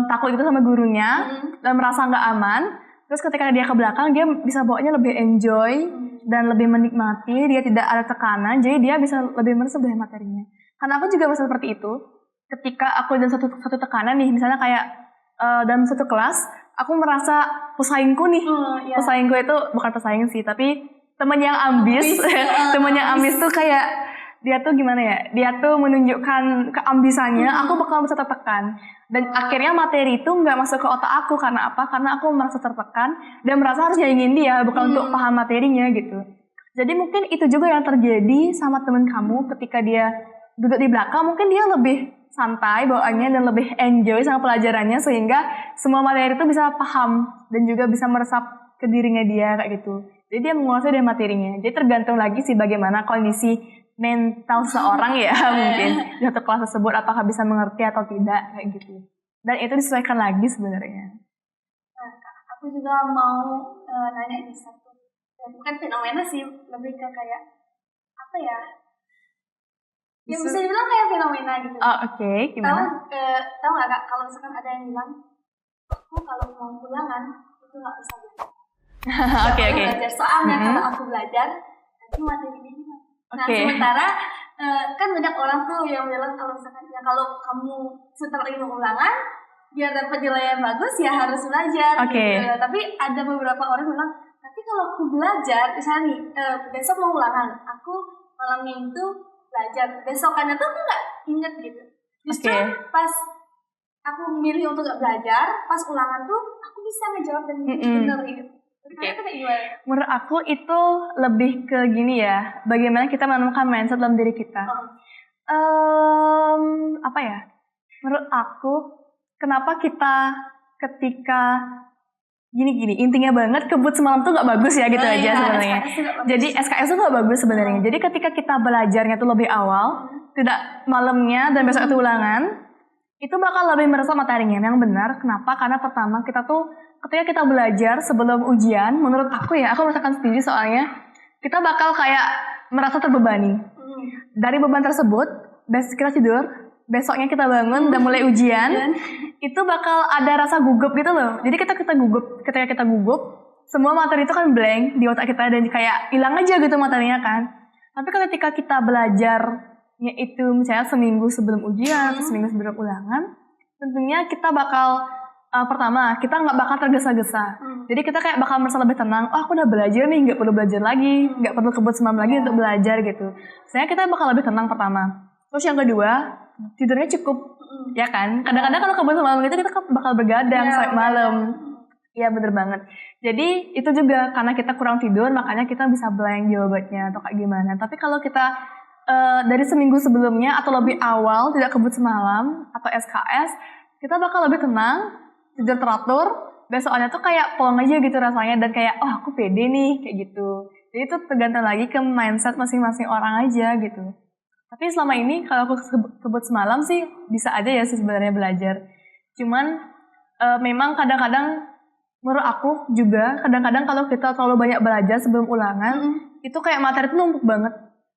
takut gitu sama gurunya dan merasa nggak aman. Terus ketika dia ke belakang, dia bisa bawanya lebih enjoy dan lebih menikmati, dia tidak ada tekanan, jadi dia bisa lebih meresap dari materinya. Karena aku juga merasa seperti itu. Ketika aku dalam satu tekanan nih, misalnya kayak dalam satu kelas, aku merasa pesaingku nih, pesaingku itu bukan pesaing sih, tapi teman yang ambis, teman yang ambis tuh kayak dia tuh gimana ya, dia tuh menunjukkan keambisannya, aku bakal bisa tertekan. Dan akhirnya materi itu nggak masuk ke otak aku, karena apa? Karena aku merasa tertekan dan merasa harus nyaingin dia, bukan untuk paham materinya gitu. Jadi mungkin itu juga yang terjadi sama teman kamu ketika dia duduk di belakang, mungkin dia lebih santai bawaannya dan lebih enjoy sama pelajarannya, sehingga semua materi itu bisa paham dan juga bisa meresap ke dirinya dia kayak gitu. Jadi dia menguasai dari materinya. Jadi tergantung lagi sih bagaimana kondisi mental seorang ya mungkin di satu kelas tersebut, apakah bisa mengerti atau tidak kayak gitu. Dan itu disesuaikan lagi sebenarnya. Nah, aku juga mau nanya di satu, bukan fenomena sih, lebih ke kayak apa ya? Yang bisa dibilang kayak fenomena gitu. Oh, oke. Gimana? Tahu nggak Kak, kalau misalkan ada yang bilang, aku kalau mau ulangan itu nggak bisa belajar. Oke. Belajar soalnya kalau aku belajar nanti materinya hilang. Nah sementara kan banyak orang tuh yang bilang kalau misalkan ya kalau kamu setelah ilmu ulangan biar dapat nilai yang bagus ya harus belajar. Gitu. Tapi ada beberapa orang yang bilang, tapi kalau aku belajar misalnya nih besok mau ulangan, aku malamnya itu belajar, besokannya tuh aku nggak inget gitu. Justru pas aku memilih untuk nggak belajar, pas ulangan tuh aku bisa ngejawab dan bener gitu. Menurut aku itu lebih ke gini ya, bagaimana kita menemukan mindset dalam diri kita. Apa ya? Menurut aku, kenapa kita ketika gini intinya banget kebut semalam tuh nggak bagus ya gitu aja sebenarnya. Jadi SKS tuh nggak bagus sebenarnya. Jadi ketika kita belajarnya tuh lebih awal, tidak malamnya dan besok itu ulangan, itu bakal lebih meresap materinya yang benar. Kenapa? Karena pertama kita tuh ketika kita belajar sebelum ujian, menurut aku ya, aku merasakan setuju soalnya kita bakal kayak merasa terbebani. Dari beban tersebut, kita tidur, besoknya kita bangun dan mulai ujian, itu bakal ada rasa gugup gitu loh. Jadi ketika kita gugup, semua materi itu kan blank di otak kita dan kayak hilang aja gitu materinya kan. Tapi ketika kita belajarnya itu misalnya seminggu sebelum ujian atau seminggu sebelum ulangan, tentunya kita bakal pertama, kita nggak bakal tergesa-gesa. Jadi kita kayak bakal merasa lebih tenang. Oh, aku udah belajar nih, nggak perlu belajar lagi, nggak perlu kebut semalam lagi untuk belajar gitu. Soalnya kita bakal lebih tenang pertama. Terus yang kedua, tidurnya cukup, ya kan? Kadang-kadang kalau kebut semalam gitu kita bakal begadang sampai malam. Iya bener banget. Jadi itu juga karena kita kurang tidur, makanya kita bisa blank jawabannya atau kayak gimana. Tapi kalau kita dari seminggu sebelumnya atau lebih awal tidak kebut semalam atau SKS, kita bakal lebih tenang, tidur teratur, besokannya tuh kayak plong aja gitu rasanya dan kayak oh aku pede nih kayak gitu. Jadi itu tergantung lagi ke mindset masing-masing orang aja gitu. Tapi selama ini kalau aku kebut semalam sih bisa aja ya sebenarnya belajar. Cuman memang kadang-kadang menurut aku juga kadang-kadang kalau kita terlalu banyak belajar sebelum ulangan itu kayak materi itu numpuk banget.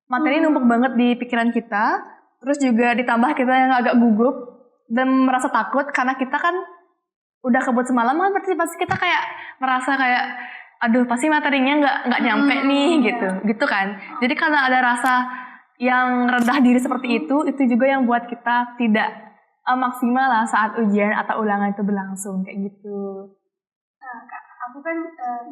Materi numpuk banget di pikiran kita. Terus juga ditambah kita yang agak gugup dan merasa takut karena kita kan udah kebut semalam kan pasti kita kayak merasa kayak aduh pasti materinya nggak nyampe nih gitu kan. Jadi karena ada rasa yang rendah diri seperti itu juga yang buat kita tidak maksimal lah saat ujian atau ulangan itu berlangsung kayak gitu. Nah, Kak, aku kan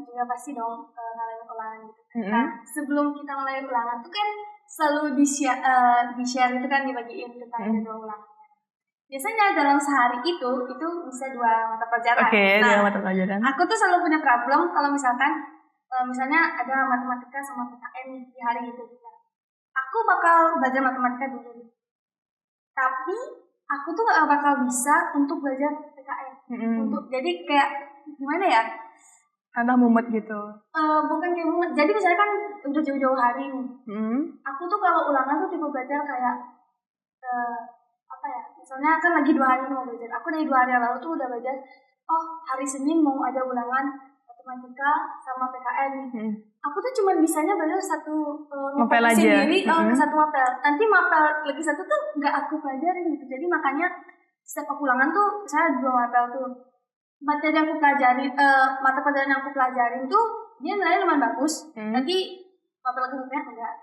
juga pasti dong ngalamin ulangan gitu. Nah, sebelum kita mulai ulangan tuh kan selalu di-share itu kan dibagiin tentang jadwal ulangan. Biasanya dalam sehari itu bisa 2 mata pelajaran. Nah, 2 mata pelajaran. Aku tuh selalu punya problem kalau misalnya ada matematika sama PKN di hari itu. Aku bakal belajar matematika dulu. Tapi aku tuh gak bakal bisa untuk belajar PKN. Jadi kayak gimana ya? Karena mumet gitu. Bukan kayak mumet. Jadi misalnya kan udah jauh-jauh hari nih. Aku tuh kalau ulangan tuh tipe belajar kayak apa ya, misalnya kan lagi 2 hari mau belajar, aku dari 2 hari yang lalu tuh udah belajar, oh hari Senin mau ada ulangan matematika sama PKN. Aku tuh cuma bisanya belajar satu mapel aja sendiri ke satu mapel. Nanti mapel lagi satu tuh nggak aku pelajarin gitu. Jadi makanya setiap pulangan tuh saya 2 mapel tuh. Materi yang aku pelajari, mata pelajaran yang aku pelajarin tuh dia nilainya lumayan bagus. Nanti mapel lagi satunya enggak.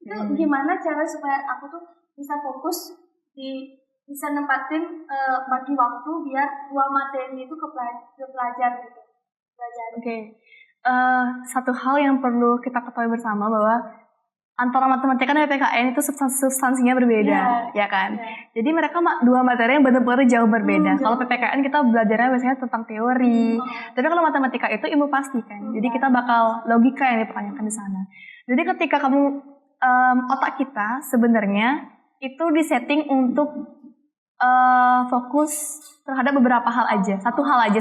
Itu gimana cara supaya aku tuh bisa fokus bisa nempatin bagi waktu biar 2 materi itu ke pelajar gitu. Oke. Satu hal yang perlu kita ketahui bersama bahwa antara matematika dan PKN itu substansinya berbeda, ya kan? Jadi mereka 2 materi yang benar-benar jauh berbeda. Kalau PPKN kita belajarnya biasanya tentang teori, tapi kalau matematika itu ilmu pasti kan. Jadi kita bakal logika yang dipertanyakan di sana. Jadi ketika kamu otak kita sebenarnya itu disetting untuk fokus terhadap beberapa hal aja, satu hal aja.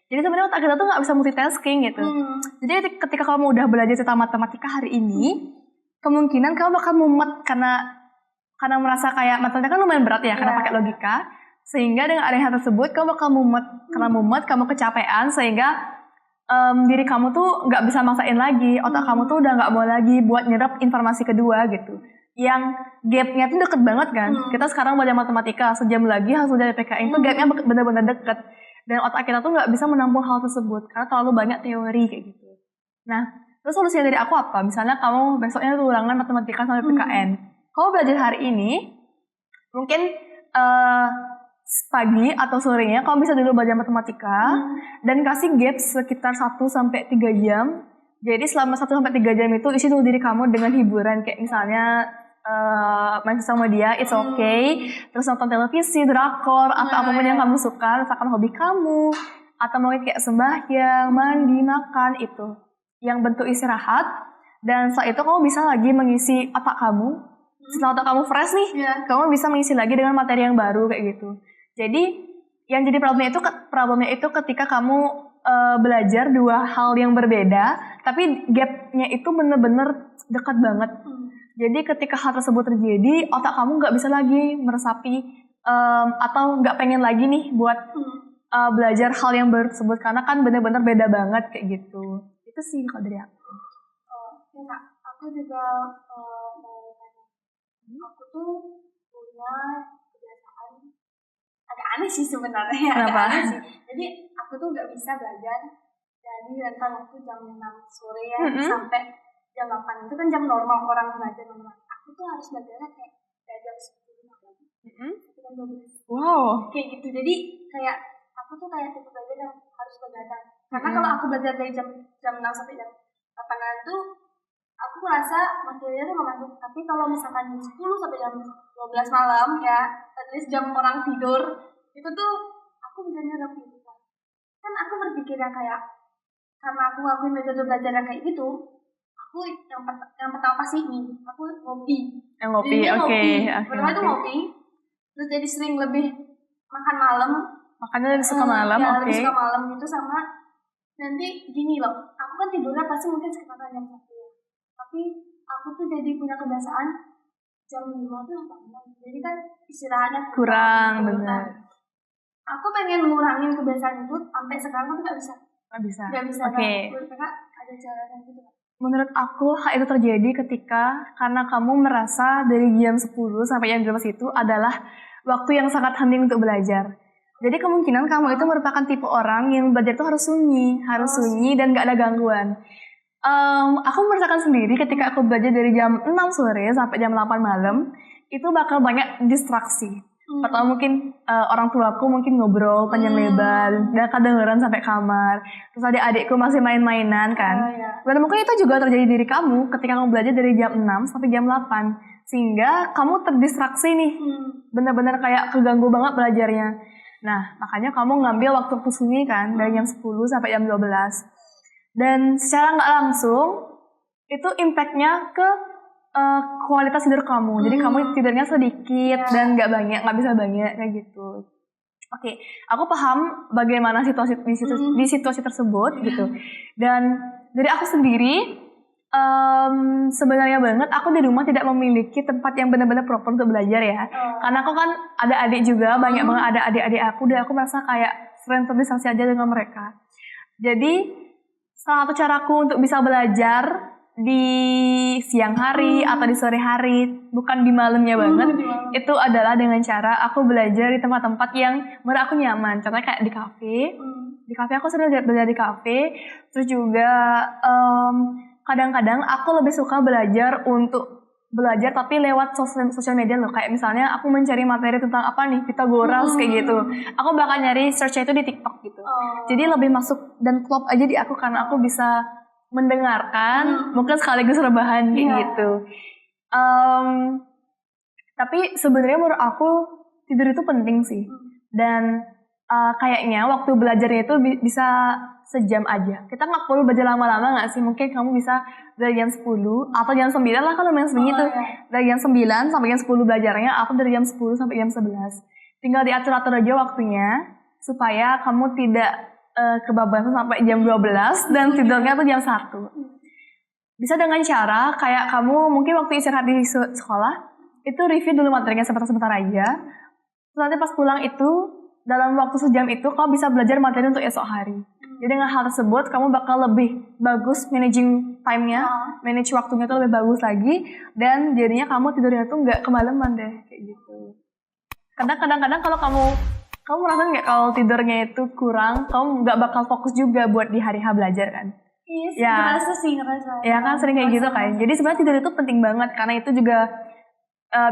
Jadi sebenarnya otak kita tuh nggak bisa multitasking gitu. Jadi ketika kamu udah belajar tentang matematika hari ini, kemungkinan kamu bakal mumet karena merasa kayak matematika kan lumayan berat ya, karena pakai logika. Sehingga dengan adanya hal tersebut kamu bakal mumet. Karena mumet kamu kecapean sehingga diri kamu tuh nggak bisa maksain lagi. Otak kamu tuh udah nggak mau lagi buat nyerap informasi kedua gitu. Yang gapnya tuh deket banget kan. Kita sekarang belajar matematika, sejam lagi hasil dari PKN itu gapnya benar-benar deket. Dan otak kita tuh nggak bisa menampung hal tersebut karena terlalu banyak teori kayak gitu. Nah, terus solusinya dari aku apa? Misalnya kamu besoknya tuh ulangan matematika sampai PKN. Kamu belajar hari ini, mungkin pagi atau sorenya kamu bisa dulu belajar matematika dan kasih gap sekitar 1-3 jam. Jadi selama 1-3 jam itu isi dulu diri kamu dengan hiburan kayak misalnya main sama dia, it's okay. Terus nonton televisi, drakor, atau apapun yang kamu suka, misalkan hobi kamu, atau mungkin kayak sembahyang, mandi, makan, itu yang bentuk istirahat. Dan setelah itu kamu bisa lagi mengisi otak kamu. Setelah otak kamu fresh nih, kamu bisa mengisi lagi dengan materi yang baru kayak gitu. Jadi yang jadi problemnya itu ketika kamu belajar 2 hal yang berbeda, tapi gapnya itu bener-bener dekat banget. Jadi ketika hal tersebut terjadi, otak kamu nggak bisa lagi meresapi atau nggak pengen lagi nih buat belajar hal yang baru tersebut karena kan benar-benar beda banget kayak gitu. Itu sih kalau dari aku. Ya, aku juga mau tanya. Aku tuh punya kebiasaan agak aneh sih sebenarnya. Kenapa? Aneh sih. Jadi aku tuh nggak bisa belajar dari rentang waktu jam 6 sore ya sampai jam 8 itu kan jam normal orang belajar normal. Aku tuh harus belajarnya kayak dari jam 10 malam. Jam 12. Wow. Kayak gitu. Jadi kayak aku tuh kayak tipe belajar yang harus begadang. Karena kalau aku belajar dari jam 6 sampai jam 8 tuh aku merasa materinya tuh gak masuk. Tapi kalau misalkan jam 10 sampai jam 12 malam ya, at least jam orang tidur, itu tuh aku bisa nyerap gitu kan. Kan aku berpikirnya kayak karena aku ngelakuin metode belajar yang kayak gitu, aku yang pertama pasti ini aku ngopi. Oke. Pertama itu ngopi, terus jadi sering lebih makan malam. Makanya lebih suka malam, ya, lebih suka malam gitu. Sama nanti gini loh, aku kan tidurnya pasti mungkin sekitar jam 1. Tapi aku tuh jadi punya kebiasaan jam 5 tuh bangun. Jadi kan istirahatnya kurang benar. Aku pengen ngurangin kebiasaan itu sampai sekarang tapi Gak bisa. Oke. Karena ada caranya gitu. Menurut aku hal itu terjadi karena kamu merasa dari jam 10 sampai jam 12 itu adalah waktu yang sangat hening untuk belajar. Jadi kemungkinan kamu itu merupakan tipe orang yang belajar itu harus sunyi dan gak ada gangguan. Aku merasakan sendiri ketika aku belajar dari jam 6 sore sampai jam 8 malam, itu bakal banyak distraksi. Pertama mungkin orang tuaku mungkin ngobrol panjang lebar dan kedengeran sampai kamar. Terus adik-adikku masih main-mainan kan. Dan mungkin itu juga terjadi diri kamu ketika kamu belajar dari jam 6 sampai jam 8. Sehingga kamu terdistraksi nih. Benar-benar kayak keganggu banget belajarnya. Nah, makanya kamu ngambil waktu sunyi kan dari jam 10 sampai jam 12. Dan secara nggak langsung itu impact-nya ke kualitas tidur kamu. Jadi kamu tidurnya sedikit dan nggak bisa banyak kayak gitu. Oke, aku paham bagaimana situasi di situasi tersebut gitu. Dan dari aku sendiri sebenarnya banget aku di rumah tidak memiliki tempat yang benar-benar proper untuk belajar ya. Karena aku kan ada adik juga, banyak banget ada adik-adik aku dan aku merasa kayak sering terdistraksi aja dengan mereka. Jadi salah satu caraku untuk bisa belajar di siang hari atau di sore hari, bukan di malamnya banget, itu adalah dengan cara aku belajar di tempat-tempat yang menurut aku nyaman. Contohnya kayak di kafe. Di kafe aku sering belajar di kafe. Terus juga kadang-kadang aku lebih suka belajar tapi lewat sosial media loh. Kayak misalnya aku mencari materi tentang apa nih, Pythagoras kayak gitu. Aku bakal nyari search-nya itu di TikTok gitu. Jadi lebih masuk dan klop aja di aku karena aku bisa mendengarkan, mungkin sekaligus rebahan gitu. Tapi sebenarnya menurut aku tidur itu penting sih. Dan kayaknya waktu belajarnya itu bisa sejam aja. Kita nggak perlu belajar lama-lama nggak sih? Mungkin kamu bisa dari jam 10 atau jam 9 lah kalau main sunyi tuh. Dari jam 9 sampai jam 10 belajarnya, aku dari jam 10 sampai jam 11. Tinggal diatur-atur aja waktunya supaya kamu tidak kebablasan sampai jam 12 dan tidurnya tuh jam 1. Bisa dengan cara kayak kamu mungkin waktu istirahat di sekolah itu review dulu materinya sebentar-sebentar aja. Terus nanti pas pulang itu dalam waktu sejam itu kamu bisa belajar materi untuk esok hari. Jadi dengan hal tersebut kamu bakal lebih bagus managing time-nya, manage waktunya tuh lebih bagus lagi, dan jadinya kamu tidurnya tuh nggak kemalaman deh kayak gitu. Karena kadang-kadang kalau kamu merasa nggak kalau tidurnya itu kurang, kamu nggak bakal fokus juga buat di hari H belajar kan? Iya, ngerasa. Ya kan sering kayak gitu kan. Jadi sebenarnya tidur itu penting banget karena itu juga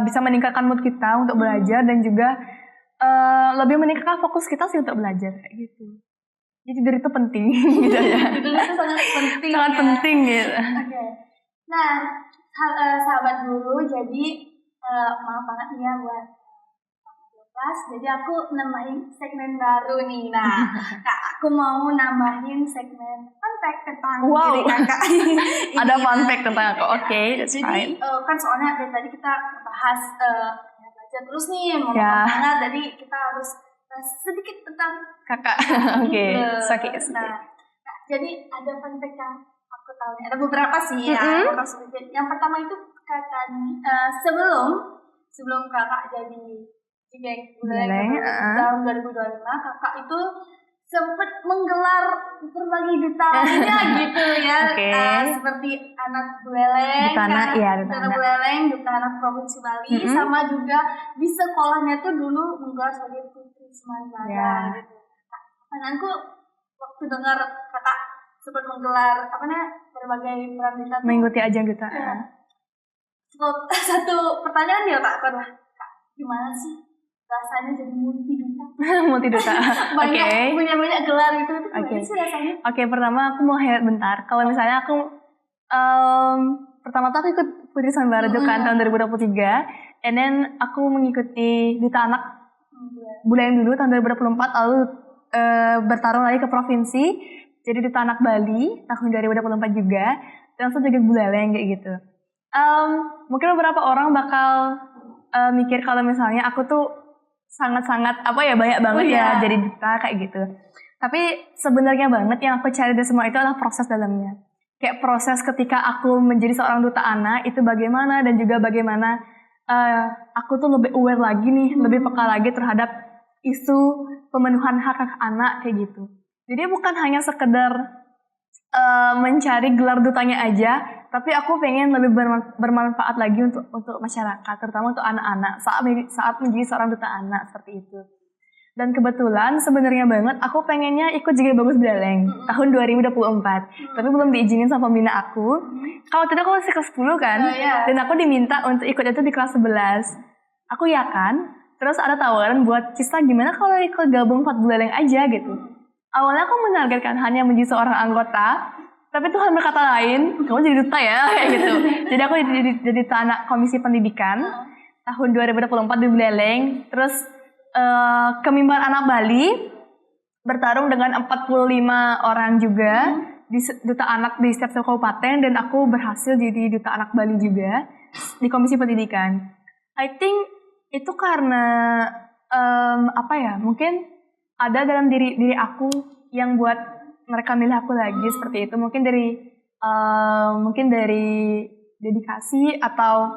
bisa meningkatkan mood kita untuk belajar dan juga lebih meningkatkan fokus kita sih untuk belajar kayak gitu. Jadi tidur itu penting gitu ya. Tidur itu sangat penting. Sangat penting gitu. Oke. Nah, sahabat guru, jadi maaf banget nih ya buat jadi aku nambahin segmen baru nih. Nah, aku mau nambahin segmen fun fact tentang diri kakak. Ada fun fact tentang aku. Oke, that's fine. Jadi kan soalnya dari tadi kita bahas belajar terus nih, mau banget. Jadi kita harus sedikit tentang kakak. Oke, sakit. Nah, jadi ada fun fact yang aku tahu. Ada beberapa sih ya. Yang pertama itu kakak sebelum kakak jadi tahun 2025, kakak itu sempat menggelar berbagai duta lainnya gitu ya. Seperti anak buleleng, duta buleleng, duta anak provinsi Bali, sama juga di sekolahnya tuh dulu menggelar sebagai putri Semanjaya gitu. Aku waktu dengar kakak sempat menggelar berbagai peran duta, mengikuti ajang duta. Satu pertanyaan di otakku adalah, Kak, gimana sih rasanya jadi multi duta? Multi duta. punya banyak gelar gitu. Gimana sih rasanya? Pertama aku mau highlight bentar. Kalau misalnya aku pertama tuh aku ikut Putri Sanbara kan tahun 2023, and then aku mengikuti duta anak Buleleng dulu tahun 2024, lalu bertarung lagi ke provinsi jadi duta anak Bali tahun 2024 juga, dan langsung jadi Buleleng kayak gitu. Mungkin beberapa orang bakal mikir kalau misalnya aku tuh sangat-sangat banyak banget jadi duta kayak gitu. Tapi sebenarnya banget yang aku cari dari semua itu adalah proses dalamnya. Kayak proses ketika aku menjadi seorang duta anak itu bagaimana, dan juga bagaimana aku tuh lebih aware lagi nih, lebih peka lagi terhadap isu pemenuhan hak anak kayak gitu. Jadi bukan hanya sekedar mencari gelar dutanya aja, tapi aku pengen lebih bermanfaat lagi untuk masyarakat, terutama untuk anak-anak saat menjadi seorang duta anak seperti itu. Dan kebetulan sebenarnya banget aku pengennya ikut Jigai Bagus Buleleng tahun 2024, tapi belum diizinin sama pembina aku. Kalau tidak aku masih kelas 10 kan, dan aku diminta untuk ikut itu di kelas 11. Aku ya kan, terus ada tawaran buat Cista gimana kalau ikut gabung 4 Buleleng aja gitu. Awalnya aku menargetkan hanya menjadi seorang anggota, tapi Tuhan berkata lain, kamu jadi duta ya, kayak gitu. Jadi aku jadi duta anak Komisi Pendidikan tahun 2024 di Buleleng. Terus Kemimban Anak Bali bertarung dengan 45 orang juga di duta anak di setiap kabupaten, dan aku berhasil jadi duta anak Bali juga di Komisi Pendidikan. I think itu karena mungkin ada dalam diri aku yang buat mereka milih aku lagi seperti itu. Mungkin dari dedikasi atau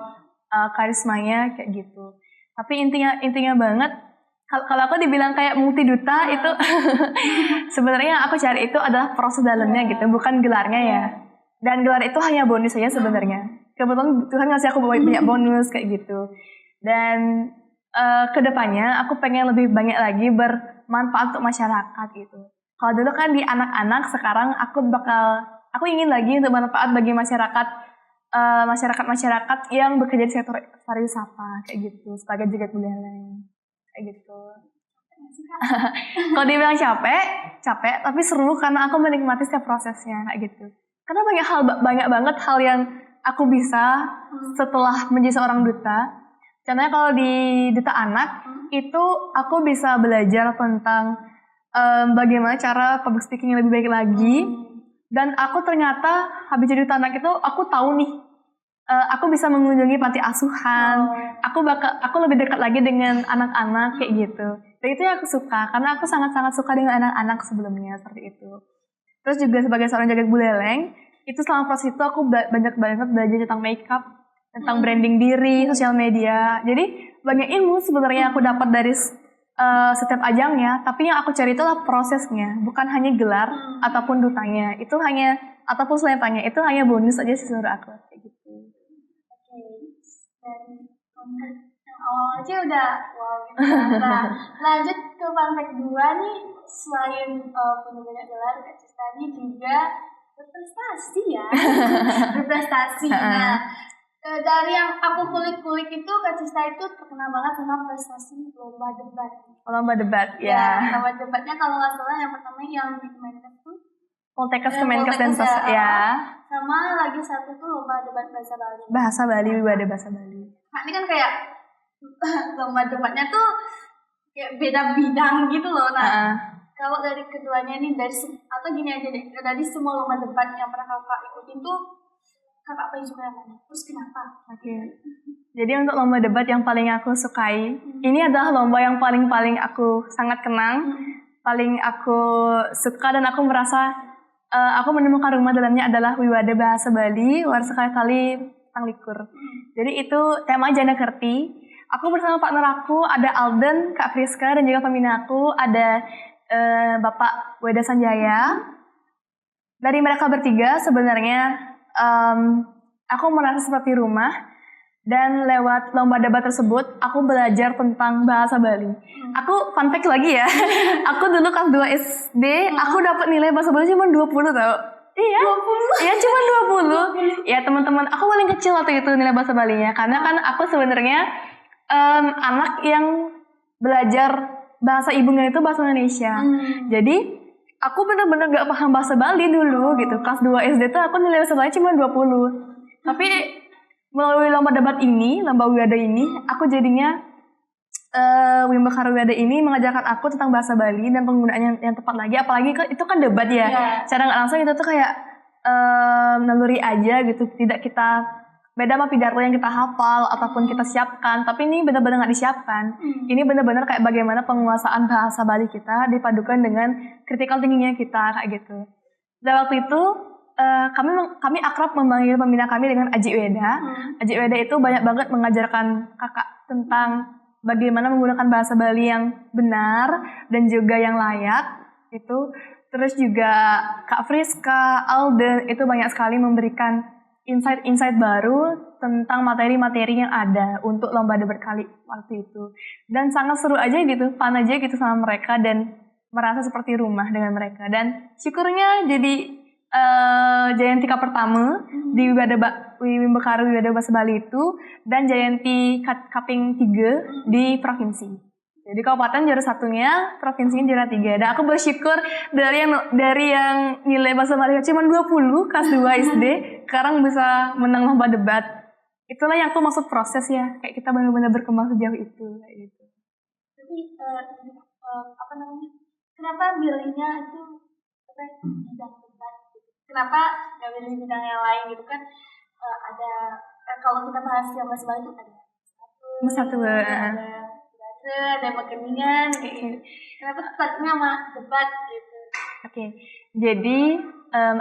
karismanya kayak gitu. Tapi intinya banget Kalau aku dibilang kayak multi duta itu sebenarnya yang aku cari itu adalah proses dalamnya gitu, bukan gelarnya ya. Dan gelar itu hanya bonus saja sebenarnya. Kebetulan Tuhan ngasih aku banyak bonus kayak gitu. Dan kedepannya aku pengen lebih banyak lagi bermanfaat untuk masyarakat gitu. Kalau dulu kan di anak-anak, sekarang aku ingin lagi untuk bermanfaat bagi masyarakat yang bekerja di sektor pariwisata kayak gitu sebagai joget buleleng. Kayak gitu. Kalau dibilang capek tapi seru karena aku menikmati setiap prosesnya kayak gitu. Karena banyak banget hal yang aku bisa setelah menjadi seorang duta. Contohnya kalau di duta anak itu aku bisa belajar tentang bagaimana cara public speaking yang lebih baik lagi. Dan aku ternyata habis jadi duta anak itu aku tahu nih aku bisa mengunjungi panti asuhan. Aku lebih dekat lagi dengan anak-anak kayak gitu. Dan itu yang aku suka karena aku sangat-sangat suka dengan anak-anak sebelumnya seperti itu. Terus juga sebagai seorang joget buleleng, itu selama proses itu aku banyak banget belajar tentang makeup, tentang branding diri, sosial media. Jadi banyak ilmu sebenarnya aku dapat dari setiap ajangnya, tapi yang aku cari itu adalah prosesnya, bukan hanya gelar ataupun dutanya. Itu hanya ataupun selepanya, itu hanya bonus aja sih menurut aku kayak gitu. Dari yang awal aja udah wow gitu. Nah, lanjut ke fun fact 2 nih, selain punya banyak gelar, Kak Cista ini juga berprestasi ya. Berprestasi. Nah, dari yang aku kulik-kulik itu Kak Cista itu terkenal banget sama prestasi lomba debat. Lomba debat ya. Lomba debatnya kalau nggak salah yang pertama yang di Kemenkes tuh Poltekkes, Kemenkes dan ya. Sama lagi satu tuh lomba debat bahasa Bali. Bahasa Bali, Wibada Bahasa Bali. Nah, ini kan kayak lomba debatnya tuh kayak beda bidang gitu loh. Nah, kalau dari keduanya nih atau gini aja deh, dari semua lomba debat yang pernah kakak ikutin tuh kakak paling suka yang mana? Terus kenapa? Oke. Jadi untuk lomba debat yang paling aku sukai, ini adalah lomba yang paling aku sangat kenang, paling aku suka dan aku merasa aku menemukan rumah dalamnya adalah Wibada Bahasa Bali, Warsekali Tanglikur. Jadi itu tema Jana Kerti. Aku bersama partner aku, ada Alden, Kak Friska, dan juga pembina aku, ada Bapak Weda Sanjaya. Dari mereka bertiga sebenarnya aku merasa seperti rumah. Dan lewat lomba debat tersebut, aku belajar tentang bahasa Bali. Aku fun fact lagi ya, aku dulu kelas 2 SD, aku dapat nilai bahasa Bali cuma 20 tau. Iya, 20? Iya cuma 20. Ya teman-teman, aku paling kecil waktu itu nilai bahasa Balinya. Karena kan aku sebenarnya anak yang belajar bahasa ibunya itu bahasa Indonesia. Jadi, aku benar-benar gak paham bahasa Bali dulu gitu. Kelas 2 SD tuh aku nilai bahasa Bali cuma 20. Tapi melalui lomba debat ini, lomba Wibada ini, aku jadinya Wimbekar Wibada ini mengajarkan aku tentang bahasa Bali dan penggunaan yang tepat lagi. Apalagi itu kan debat ya. Secara nggak langsung itu tuh kayak naluri aja gitu. Tidak kita beda sama pidato yang kita hafal ataupun kita siapkan. Tapi ini benar-benar nggak disiapkan. Ini benar-benar kayak bagaimana penguasaan bahasa Bali kita dipadukan dengan kritikal tingginya kita kayak gitu. Dan waktu itu kami akrab memanggil pembina kami dengan Aji Weda. Aji Weda itu banyak banget mengajarkan kakak tentang bagaimana menggunakan bahasa Bali yang benar dan juga yang layak. Itu terus juga Kak Friska, Alden itu banyak sekali memberikan insight-insight baru tentang materi-materi yang ada untuk lomba debat kali waktu itu. Dan sangat seru aja gitu, fun aja gitu sama mereka dan merasa seperti rumah dengan mereka. Dan syukurnya jadi Jayantika pertama di Wimbekar Wibada Bahasa Bali itu dan Jayanti Kaping 3 di provinsi. Jadi kabupaten juara satunya, provinsinya juara 3. Dan aku bersyukur dari yang nilai bahasa Bali cuma 20 kelas 2 SD, sekarang bisa menang lomba debat. Itulah yang aku maksud proses ya, kayak kita benar-benar berkembang sejauh itu kayak gitu. Tapi kenapa pilihnya itu bidang debat? Kenapa nggak pilih bidang yang lain gitu kan? Ada kalau kita bahas yang bahasa Bali itu ada satu ada pekeningan kayak gitu. Kenapa tertariknya sama debat gitu? Oke. Jadi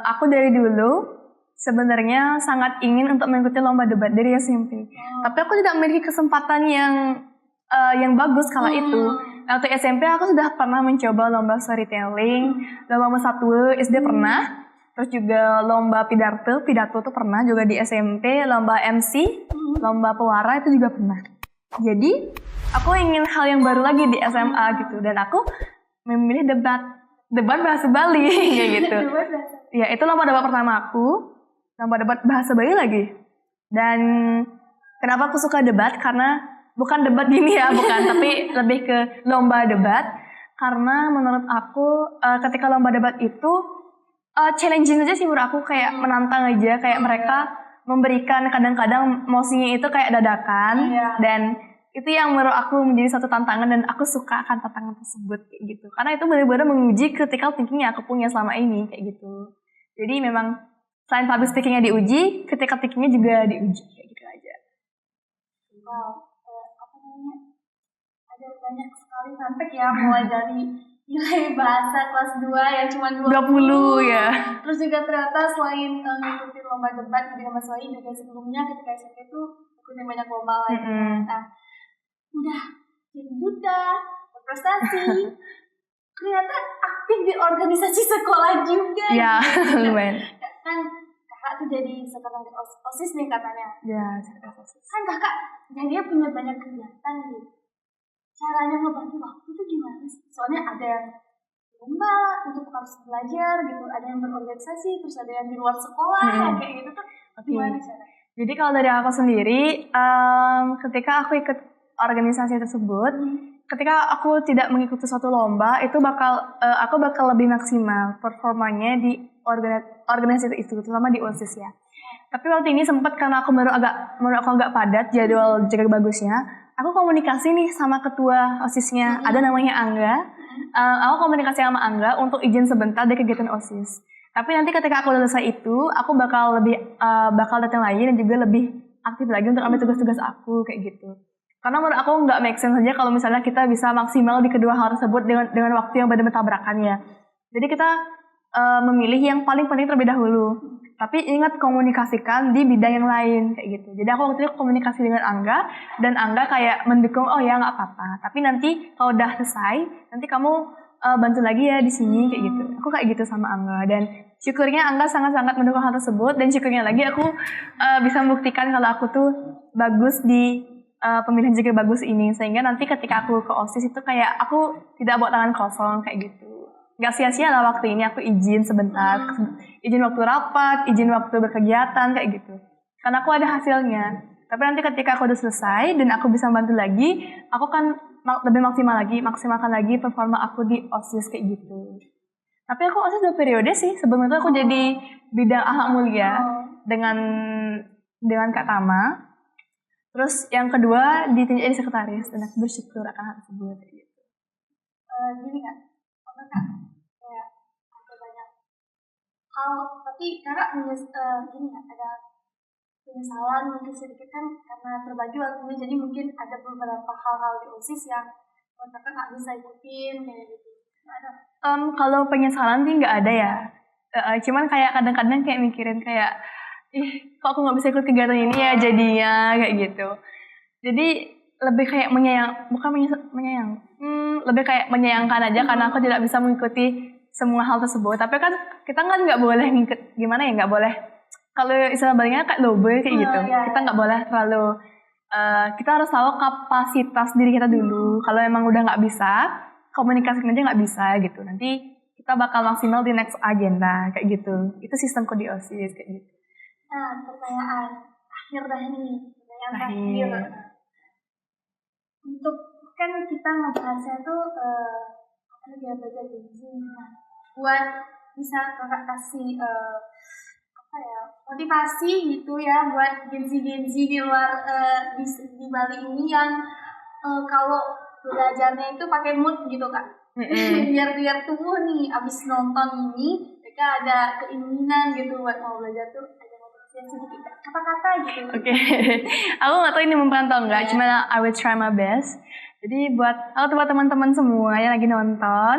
aku dari dulu sebenarnya sangat ingin untuk mengikuti lomba debat dari SMP. Tapi aku tidak memiliki kesempatan yang bagus kala itu. Waktu SMP aku sudah pernah mencoba lomba storytelling, lomba musatwa SD pernah, terus juga lomba pidato tuh pernah juga di SMP, lomba MC, lomba pewara itu juga pernah. Jadi aku ingin hal yang baru lagi di SMA gitu, dan aku memilih debat bahasa Bali kayak gitu. Ya itu lomba debat pertama aku, lomba debat bahasa Bali lagi. Dan kenapa aku suka debat? Karena bukan debat gini ya, bukan, tapi lebih ke lomba debat. Karena menurut aku ketika lomba debat itu challenging aja sih menurut aku, kayak menantang aja, kayak mereka memberikan kadang-kadang mosinya itu kayak dadakan, dan itu yang menurut aku menjadi satu tantangan, dan aku suka akan tantangan tersebut kayak gitu. Karena itu benar-benar menguji critical thinking yang aku punya selama ini kayak gitu. Jadi memang selain public speakingnya diuji, critical thinkingnya juga diuji kayak gitu aja. Wow. Ada banyak sekali sampai ya, mulai dari nilai bahasa kelas 2 yang cuma 20 ya. Terus juga ternyata selain ngikutin lomba debat di bahasa Bali, juga sebelumnya ketika SMP itu ikutin banyak lomba lagi. Nah, udah jadi duta, berprestasi, ternyata aktif di organisasi sekolah juga. Ya, lumayan. Kan kakak tuh jadi sekretaris OSIS nih katanya. Ya, sekretaris OSIS. Kan kakak jadinya punya banyak kegiatan gitu. Caranya ngebagi waktu tuh gimana sih? Soalnya ada yang lomba untuk harus belajar gitu, ada yang berorganisasi, terus ada yang di luar sekolah, kayak gitu tuh gimana caranya? Jadi kalau dari aku sendiri, ketika aku ikut organisasi tersebut, ketika aku tidak mengikuti suatu lomba, itu aku bakal lebih maksimal performanya di organisasi itu, terutama di OSIS ya. Tapi waktu ini sempat karena menurut aku agak padat jadwal jaga bagusnya, aku komunikasi nih sama ketua OSISnya, ada namanya Angga. Aku komunikasi sama Angga untuk izin sebentar dari kegiatan OSIS. Tapi nanti ketika aku selesai itu, aku bakal datang lagi dan juga lebih aktif lagi untuk ambil tugas-tugas aku kayak gitu. Karena menurut aku nggak make sense aja kalau misalnya kita bisa maksimal di kedua hal tersebut dengan waktu yang benar-benar tabrakan ya. Jadi kita memilih yang paling penting terlebih dahulu. Tapi ingat komunikasikan di bidang yang lain kayak gitu. Jadi aku waktu itu komunikasi dengan Angga, dan Angga kayak mendukung, oh ya nggak apa-apa. Tapi nanti kalau udah selesai, nanti kamu bantu lagi ya di sini kayak gitu. Aku kayak gitu sama Angga, dan syukurnya Angga sangat-sangat mendukung hal tersebut, dan syukurnya lagi aku bisa membuktikan kalau aku tuh bagus di pemilihan jaga bagus ini, sehingga nanti ketika aku ke OSIS itu kayak aku tidak bawa tangan kosong kayak gitu. Gak sia-sia lah waktu ini aku izin sebentar, izin waktu rapat, izin waktu berkegiatan kayak gitu. Karena aku ada hasilnya. Tapi nanti ketika aku udah selesai dan aku bisa bantu lagi, aku kan lebih maksimalkan lagi performa aku di OSIS kayak gitu. Tapi aku OSIS 2 periode sih. Sebelum itu aku jadi bidang akhlak mulia dengan Kak Tama. Terus yang kedua ditunjuk jadi sekretaris, dan aku bersyukur akan hal tersebut gitu. Gini kan, kayak ada banyak hal, tapi kakak gini kan, ada penyesalan mungkin sedikit kan karena terbagi waktunya, jadi mungkin ada beberapa hal-hal di OSIS yang kakak nggak bisa ikutin kayak gitu. Ada? Kalau penyesalan sih nggak ada ya. Cuman kayak kadang-kadang kayak mikirin kayak, kok aku nggak bisa ikut kegiatan ini ya jadinya kayak gitu. Jadi lebih kayak lebih kayak menyayangkan aja karena aku tidak bisa mengikuti semua hal tersebut. Tapi kan kita kan nggak boleh ngikut, gimana ya, nggak boleh, kalau istilah baliknya kayak lobe kayak gitu. Kita nggak boleh terlalu, kita harus tahu kapasitas diri kita dulu. Kalau emang udah nggak bisa, komunikasikan aja nggak bisa gitu. Nanti kita bakal maksimal di next agenda kayak gitu. Itu sistemku di OSIS kayak gitu. Nah, pertanyaan akhir dah nih, pertanyaan terakhir. Untuk kan kita ngebahasnya tuh dia belajar gizi. Nah, buat bisa kakak kasih motivasi gitu ya buat genzi di luar di Bali ini yang kalau belajarnya itu pakai mood gitu Kak. biar tumbuh nih abis nonton ini mereka ada keinginan gitu buat mau belajar tuh, ada motivasi yang sedikit kata-kata gitu. Oke. Aku nggak tahu ini mempan atau enggak, cuma I will try my best. Jadi buat teman-teman semua yang lagi nonton,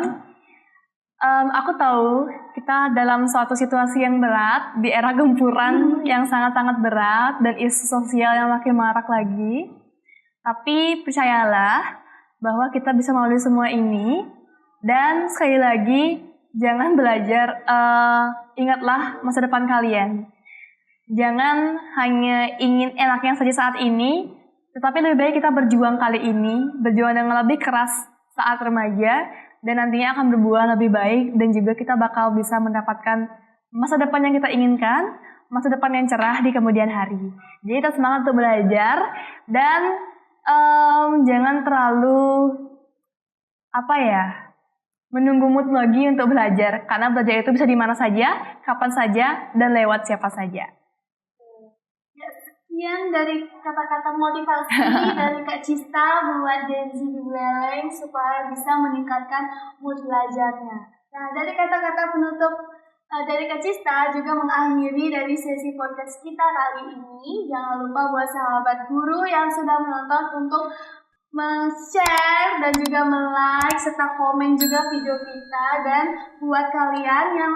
aku tahu kita dalam suatu situasi yang berat di era gempuran yang sangat-sangat berat dan isu sosial yang makin marak lagi. Tapi percayalah, bahwa kita bisa melalui semua ini. Dan sekali lagi, jangan belajar, ingatlah masa depan kalian. Jangan hanya ingin enaknya saja saat ini, tetapi lebih baik kita berjuang kali ini, berjuang dengan lebih keras saat remaja, dan nantinya akan berbuah lebih baik, dan juga kita bakal bisa mendapatkan masa depan yang kita inginkan, masa depan yang cerah di kemudian hari. Jadi kita semangat untuk belajar, dan jangan terlalu menunggu mood lagi untuk belajar, karena belajar itu bisa di mana saja, kapan saja, dan lewat siapa saja. Sekian dari kata-kata motivasi dari Kak Cista buat Gen Z di Buleleng supaya bisa meningkatkan mood belajarnya. Nah, dari kata-kata penutup dari Kak Cista juga mengakhiri dari sesi podcast kita kali ini. Jangan lupa buat sahabat guru yang sudah menonton untuk share dan juga like serta komen juga video kita. Dan buat kalian yang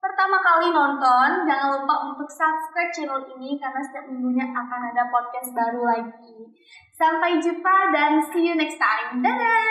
pertama kali nonton, jangan lupa untuk subscribe channel ini karena setiap minggunya akan ada podcast baru lagi. Sampai jumpa dan see you next time. Dadah!